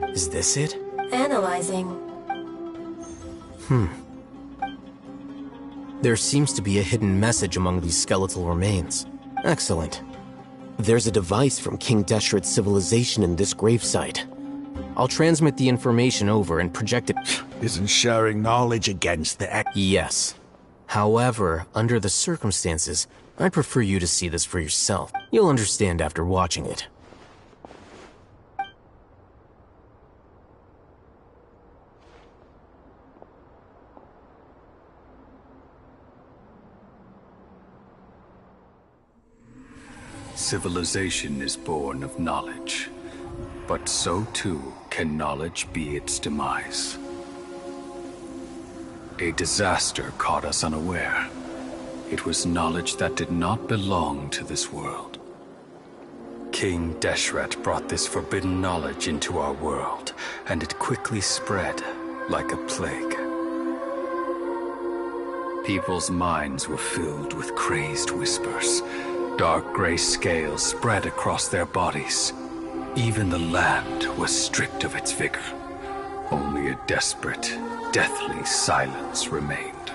Speaker 11: Is this it?
Speaker 16: Analyzing.
Speaker 11: There seems to be a hidden message among these skeletal remains. Excellent. There's a device from King Deshret's civilization in this gravesite. I'll transmit the information over and project it.
Speaker 15: Isn't sharing knowledge against the
Speaker 11: Yes. However, under the circumstances, I'd prefer you to see this for yourself. You'll understand after watching it.
Speaker 17: Civilization is born of knowledge, but so too can knowledge be its demise. A disaster caught us unaware. It was knowledge that did not belong to this world. King Deshret brought this forbidden knowledge into our world, and it quickly spread like a plague. People's minds were filled with crazed whispers. Dark gray scales spread across their bodies. Even the land was stripped of its vigor. Only a desperate, deathly silence remained.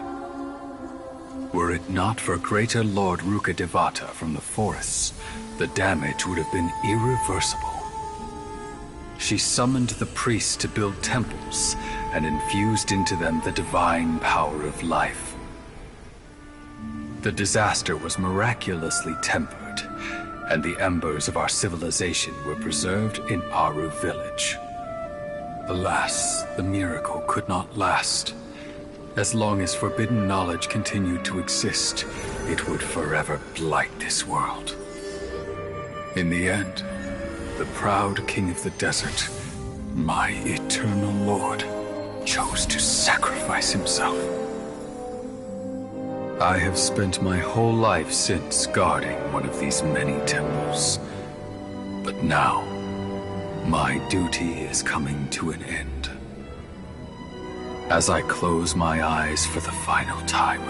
Speaker 17: Were it not for greater Lord Rukkhadevata from the forests, the damage would have been irreversible. She summoned the priests to build temples and infused into them the divine power of life. The disaster was miraculously tempered, and the embers of our civilization were preserved in Aru village. Alas, the miracle could not last. As long as forbidden knowledge continued to exist, it would forever blight this world. In the end, the proud king of the desert, my eternal lord, chose to sacrifice himself. I have spent my whole life since guarding one of these many temples. But now, my duty is coming to an end. As I close my eyes for the final time,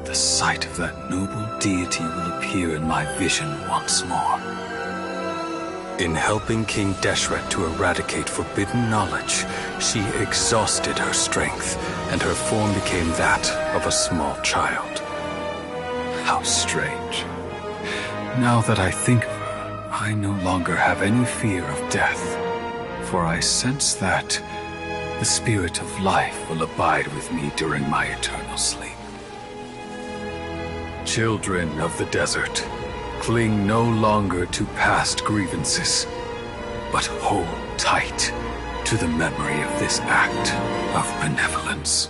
Speaker 17: the sight of that noble deity will appear in my vision once more. In helping King Deshret to eradicate forbidden knowledge, she exhausted her strength, and her form became that of a small child. How strange. Now that I think of her, I no longer have any fear of death, for I sense that the spirit of life will abide with me during my eternal sleep. Children of the desert, cling no longer to past grievances, but hold tight to the memory of this act of benevolence.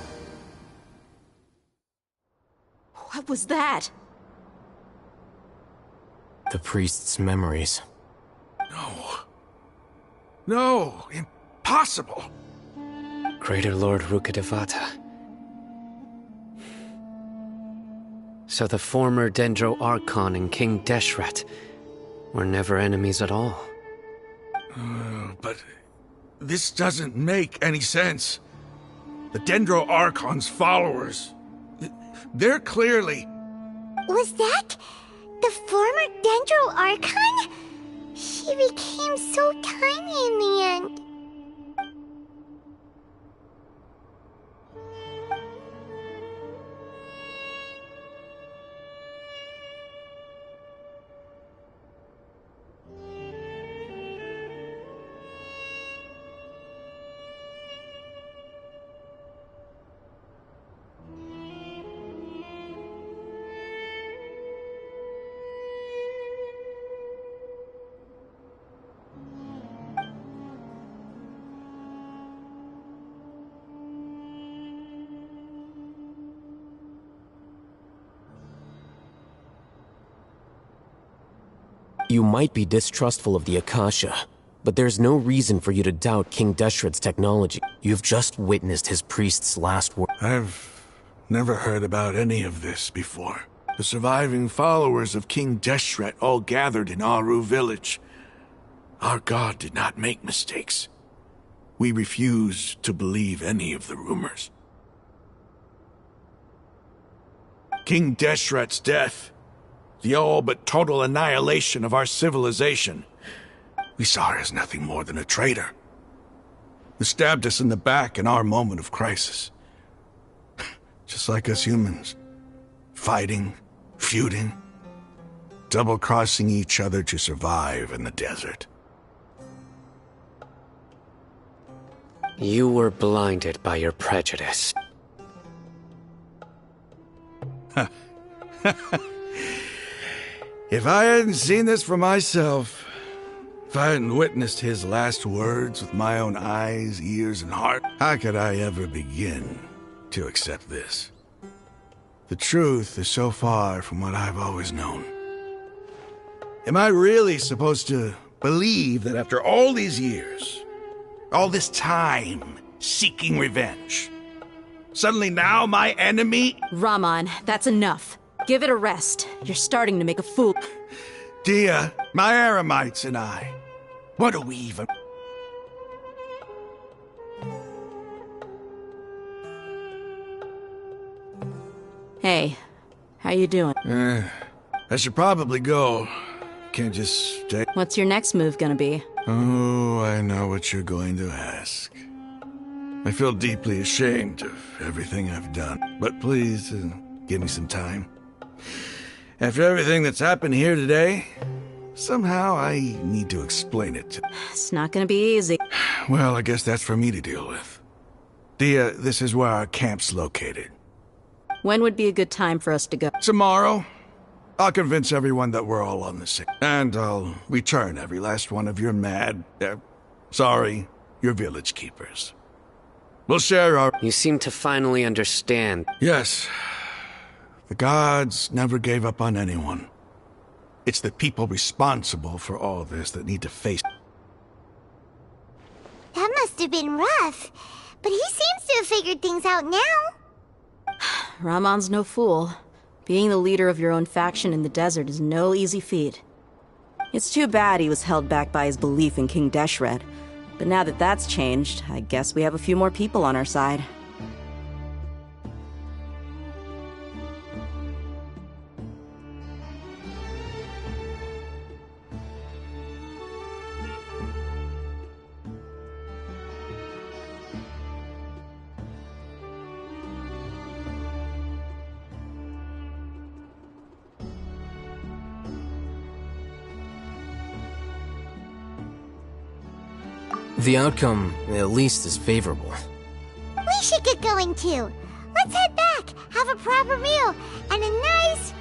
Speaker 2: What was that?
Speaker 11: The priest's memories.
Speaker 15: No, impossible.
Speaker 9: Greater Lord Rukkhadevata. So the former Dendro Archon and King Deshret were never enemies at all.
Speaker 15: But this doesn't make any sense. The Dendro Archon's followers, they're clearly...
Speaker 3: Was that the former Dendro Archon? She became so tiny in the end.
Speaker 11: You might be distrustful of the Akasha, but there's no reason for you to doubt King Deshret's technology. You've just witnessed his priest's last word.
Speaker 15: I've never heard about any of this before. The surviving followers of King Deshret all gathered in Aru village. Our god did not make mistakes. We refuse to believe any of the rumors. King Deshret's death, the all but total annihilation of our civilization. We saw her as nothing more than a traitor, who stabbed us in the back in our moment of crisis. Just like us humans, fighting, feuding, double-crossing each other to survive in the desert.
Speaker 9: You were blinded by your prejudice.
Speaker 15: If I hadn't seen this for myself, if I hadn't witnessed his last words with my own eyes, ears, and heart, how could I ever begin to accept this? The truth is so far from what I've always known. Am I really supposed to believe that after all these years, all this time seeking revenge, suddenly now my enemy...
Speaker 8: Rahman, that's enough. Give it a rest. You're starting to make a fool.
Speaker 15: Dia, my Aramites and I, what do we even...
Speaker 8: Hey, how you doing?
Speaker 15: I should probably go. Can't just stay...
Speaker 8: What's your next move gonna be?
Speaker 15: Oh, I know what you're going to ask. I feel deeply ashamed of everything I've done, but please, give me some time. After everything that's happened here today, somehow I need to explain it to...
Speaker 8: It's not gonna be easy.
Speaker 15: Well, I guess that's for me to deal with. Dia, this is where our camp's located.
Speaker 8: When would be a good time for us to go?
Speaker 15: Tomorrow. I'll convince everyone that we're all on the same... And I'll return every last one of your your village keepers. We'll share our...
Speaker 9: You seem to finally understand.
Speaker 15: Yes. The gods never gave up on anyone. It's the people responsible for all this that need to face...
Speaker 3: That must have been rough, but he seems to have figured things out now.
Speaker 8: Rahman's no fool. Being the leader of your own faction in the desert is no easy feat. It's too bad he was held back by his belief in King Deshret. But now that that's changed, I guess we have a few more people on our side.
Speaker 11: The outcome, at least, is favorable.
Speaker 3: We should get going too. Let's head back, have a proper meal, and a nice,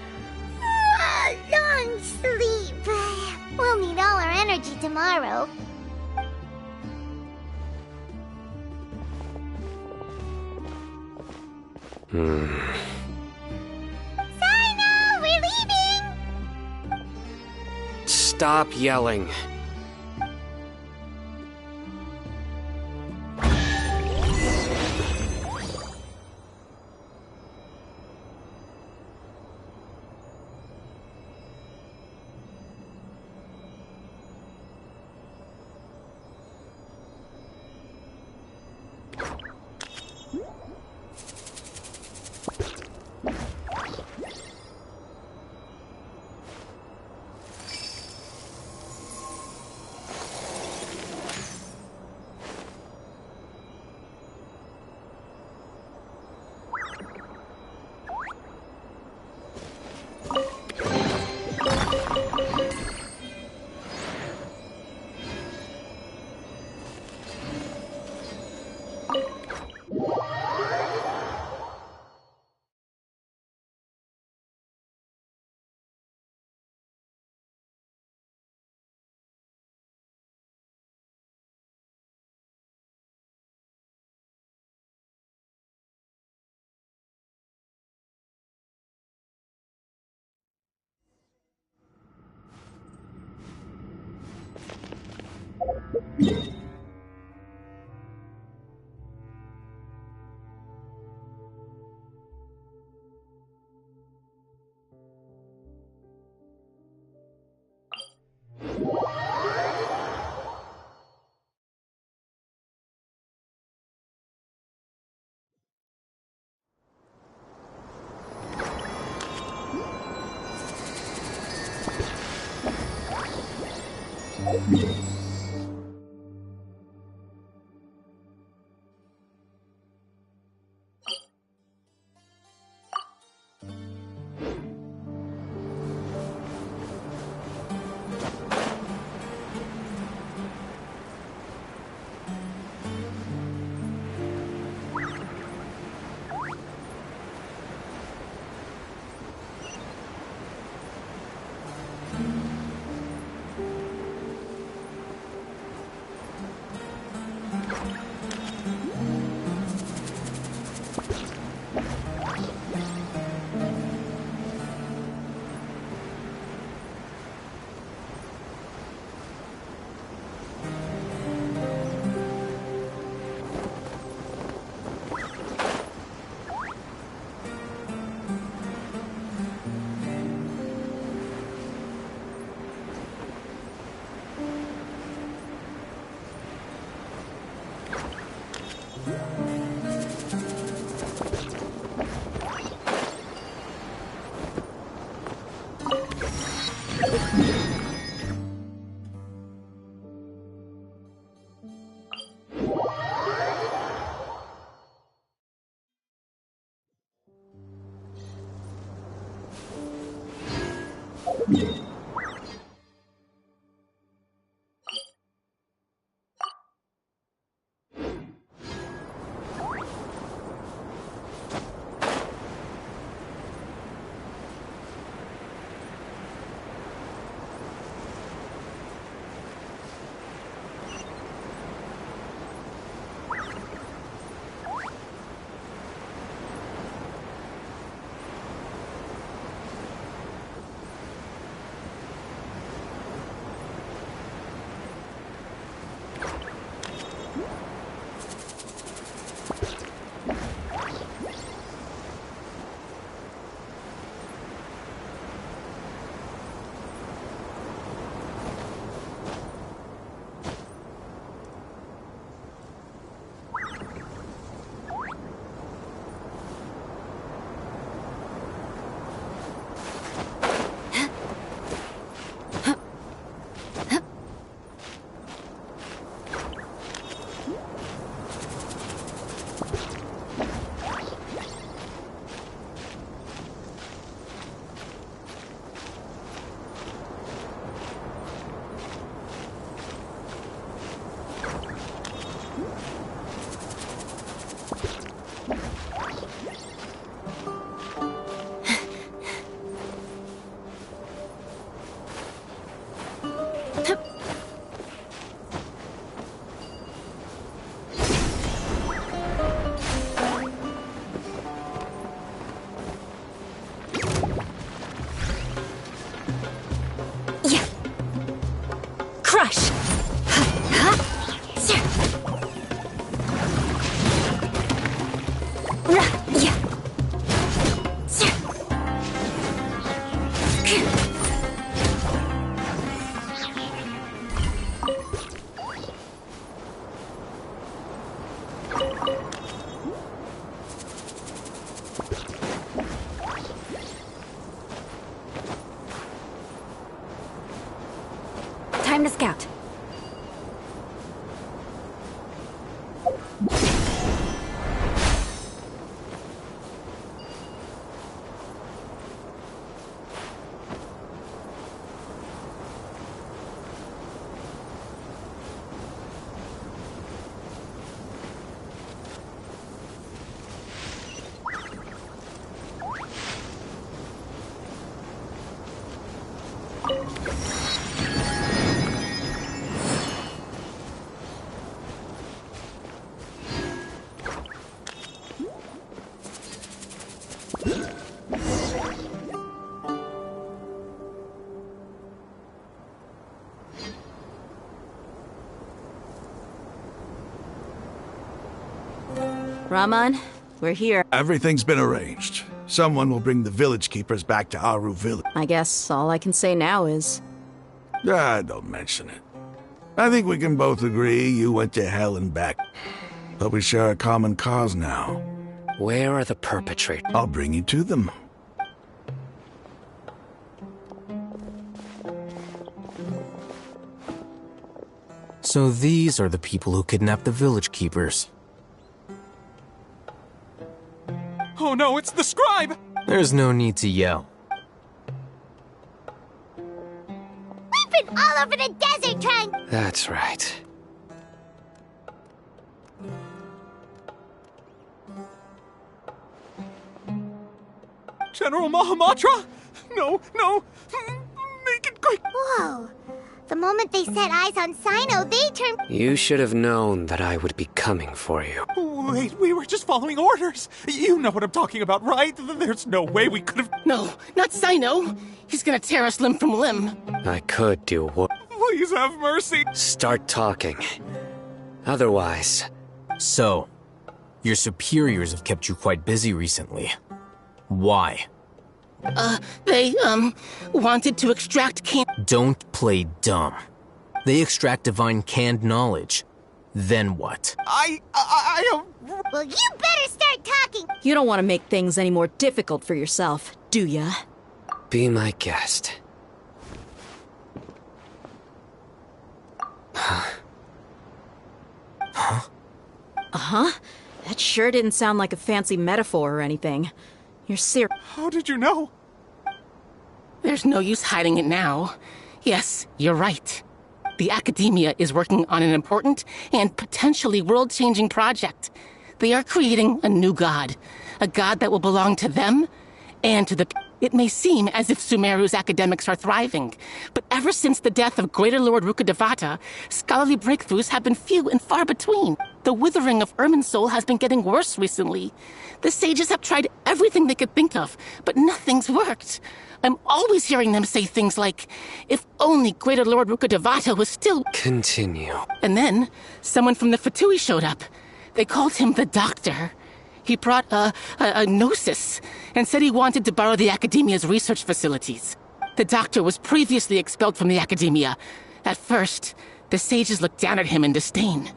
Speaker 3: long sleep. We'll need all our energy tomorrow. Sino, we're leaving!
Speaker 9: Stop yelling.
Speaker 7: Crush! Time to scout.
Speaker 2: Raman, we're here.
Speaker 15: Everything's been arranged. Someone will bring the village keepers back to Aru Village.
Speaker 2: I guess all I can say now is...
Speaker 15: Don't mention it. I think we can both agree you went to hell and back. But we share a common cause now.
Speaker 9: Where are the perpetrators?
Speaker 15: I'll bring you to them.
Speaker 11: So these are the people who kidnapped the village keepers.
Speaker 14: Oh no, it's the scribe!
Speaker 11: There's no need to yell.
Speaker 3: We've been all over the desert trying...
Speaker 9: That's right.
Speaker 14: General Mahamatra? No, no! Make it quick!
Speaker 3: Whoa. The moment they set eyes on Sino, they turned...
Speaker 9: You should have known that I would be coming for you.
Speaker 14: Wait, we were just following orders. You know what I'm talking about, right? There's no way we could have...
Speaker 16: No, not Sino. He's gonna tear us limb from limb.
Speaker 9: I could do what...
Speaker 14: Please have mercy.
Speaker 9: Start talking. Otherwise...
Speaker 11: So, your superiors have kept you quite busy recently. Why?
Speaker 16: They, wanted to extract
Speaker 11: Don't play dumb. They extract divine canned knowledge. Then what?
Speaker 3: Well, you better start talking!
Speaker 2: You don't want to make things any more difficult for yourself, do ya?
Speaker 9: Be my guest.
Speaker 2: Uh-huh. That sure didn't sound like a fancy metaphor or anything. You're serious.
Speaker 14: How did you know?
Speaker 16: There's no use hiding it now. Yes, you're right. The Academia is working on an important and potentially world-changing project. They are creating a new god. A god that will belong to them and to the... It may seem as if Sumeru's academics are thriving, but ever since the death of Greater Lord Rukkhadevata, scholarly breakthroughs have been few and far between. The withering of Irminsul has been getting worse recently. The sages have tried everything they could think of, but nothing's worked. I'm always hearing them say things like, if only Greater Lord Rukkhadevata was still...
Speaker 9: Continue.
Speaker 16: And then, someone from the Fatui showed up. They called him the Doctor. He brought a gnosis and said he wanted to borrow the Academia's research facilities. The Doctor was previously expelled from the Academia. At first, the sages looked down at him in disdain.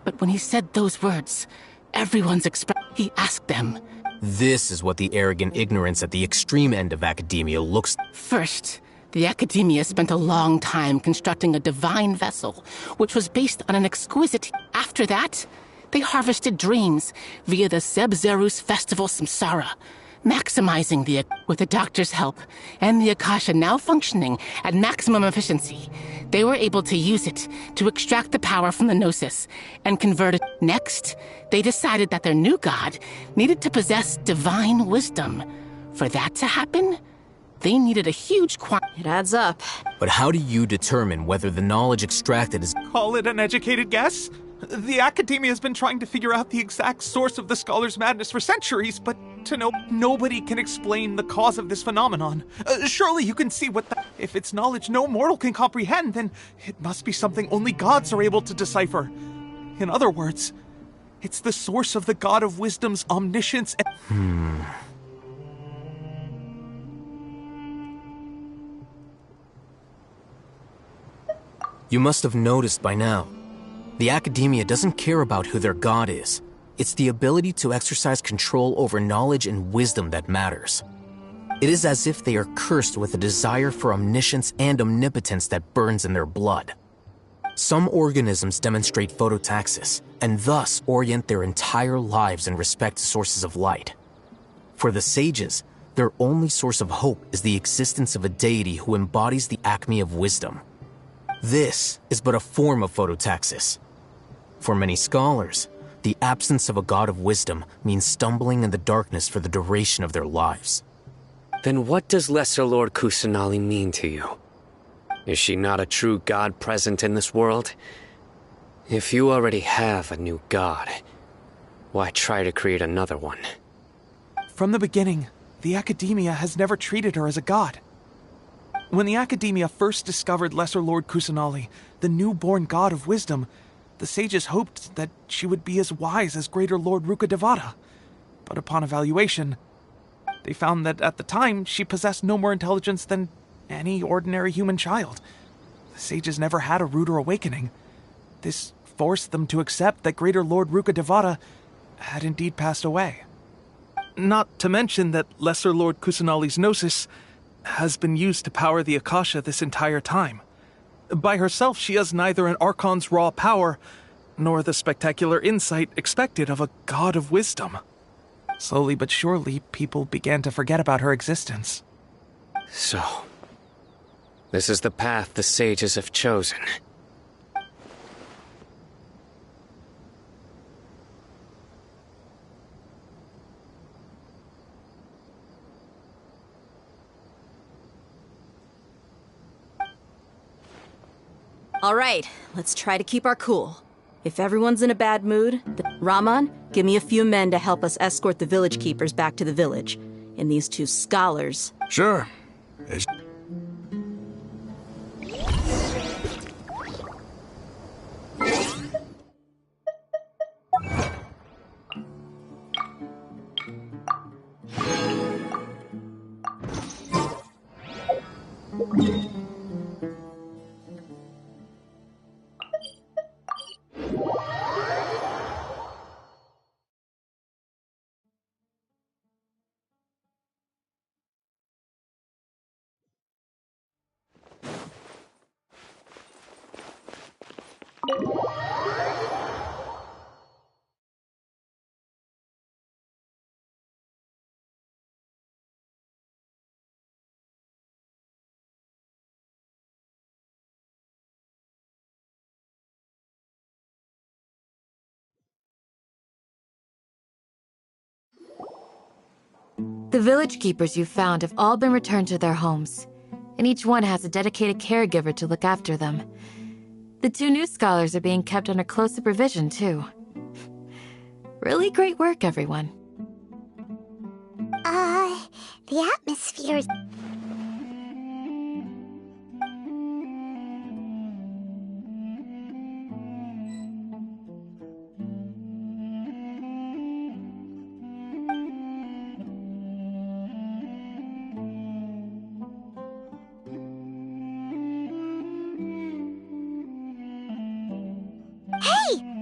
Speaker 16: But when he said those words, everyone's he asked them.
Speaker 11: This is what the arrogant ignorance at the extreme end of academia looks...
Speaker 16: First, the Academia spent a long time constructing a divine vessel, which was based on an exquisite... After that, they harvested dreams via the Zeb-Zerus Festival Samsara, maximizing the... With the Doctor's help, and the Akasha now functioning at maximum efficiency, they were able to use it to extract the power from the Gnosis and convert it. Next, they decided that their new god needed to possess divine wisdom. For that to happen, they needed a huge
Speaker 2: It adds up.
Speaker 11: But how do you determine whether the knowledge extracted is...
Speaker 14: Call it an educated guess? The Academia has been trying to figure out the exact source of the Scholar's madness for centuries, but to know nobody can explain the cause of this phenomenon. Surely you can see what If it's knowledge no mortal can comprehend, then it must be something only gods are able to decipher. In other words, it's the source of the God of Wisdom's omniscience and...
Speaker 11: You must have noticed by now. The Academia doesn't care about who their god is. It's the ability to exercise control over knowledge and wisdom that matters. It is as if they are cursed with a desire for omniscience and omnipotence that burns in their blood. Some organisms demonstrate phototaxis, and thus orient their entire lives in respect to sources of light. For the sages, their only source of hope is the existence of a deity who embodies the acme of wisdom. This is but a form of phototaxis. For many scholars, the absence of a god of wisdom means stumbling in the darkness for the duration of their lives.
Speaker 9: Then what does Lesser Lord Kusanali mean to you? Is she not a true god present in this world? If you already have a new god, why try to create another one?
Speaker 14: From the beginning, the Academia has never treated her as a god. When the Academia first discovered Lesser Lord Kusanali, the newborn god of wisdom, The sages hoped that she would be as wise as Greater Lord Rukkhadevata. But upon evaluation, they found that at the time she possessed no more intelligence than any ordinary human child. The sages never had a ruder awakening. This forced them to accept that Greater Lord Rukkhadevata had indeed passed away. Not to mention that Lesser Lord Kusanali's Gnosis has been used to power the Akasha this entire time. By herself, she has neither an Archon's raw power, nor the spectacular insight expected of a god of wisdom. Slowly but surely, people began to forget about her existence.
Speaker 9: So, this is the path the sages have chosen.
Speaker 2: All right, let's try to keep our cool. If everyone's in a bad mood, Raman, give me a few men to help us escort the village keepers back to the village. And these two scholars.
Speaker 15: Sure.
Speaker 1: The village keepers you found have all been returned to their homes, and each one has a dedicated caregiver to look after them. The two new scholars are being kept under close supervision, too. Really great work, everyone.
Speaker 3: The atmosphere is...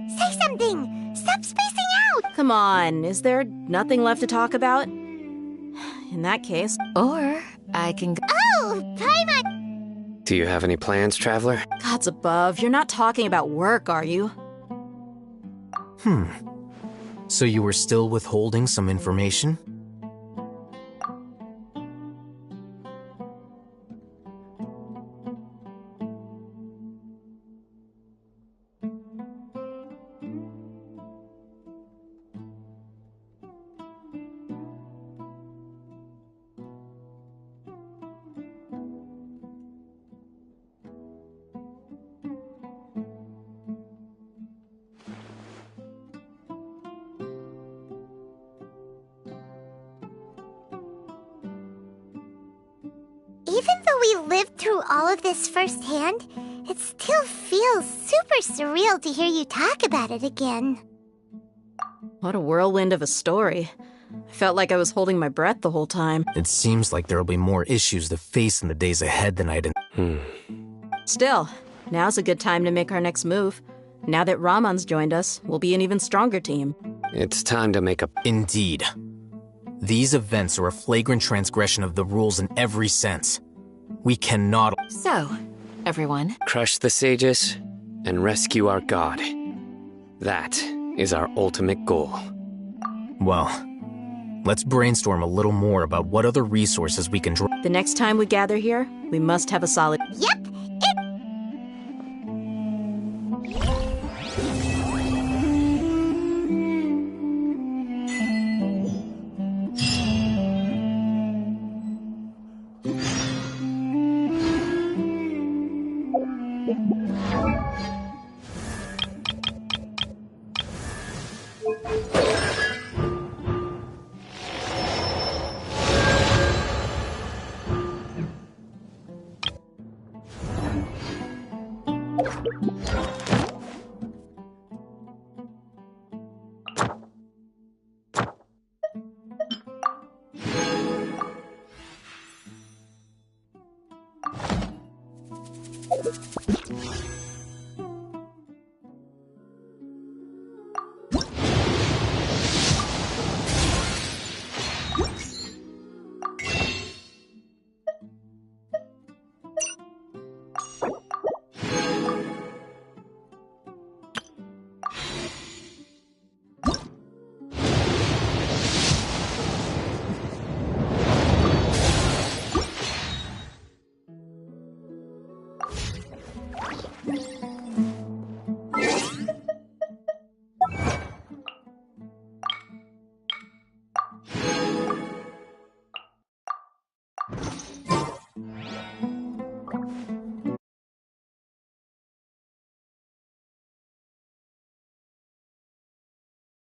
Speaker 3: Say something! Stop spacing out!
Speaker 2: Come on, is there nothing left to talk about? In that case...
Speaker 1: Or I can...
Speaker 3: Oh, Paimon!
Speaker 9: Do you have any plans, Traveler?
Speaker 2: Gods above, you're not talking about work, are you?
Speaker 11: So you were still withholding some information?
Speaker 3: Even though we lived through all of this firsthand, it still feels super surreal to hear you talk about it again.
Speaker 2: What a whirlwind of a story. I felt like I was holding my breath the whole time.
Speaker 11: It seems like there'll be more issues to face in the days ahead than I'd...
Speaker 2: Still, now's a good time to make our next move. Now that Raman's joined us, we'll be an even stronger team.
Speaker 9: It's time to make a...
Speaker 11: Indeed. These events are a flagrant transgression of the rules in every sense. We cannot...
Speaker 1: So, everyone...
Speaker 9: Crush the sages and rescue our god. That is our ultimate goal.
Speaker 11: Well, let's brainstorm a little more about what other resources we can draw.
Speaker 2: The next time we gather here, we must have a solid...
Speaker 3: Yep!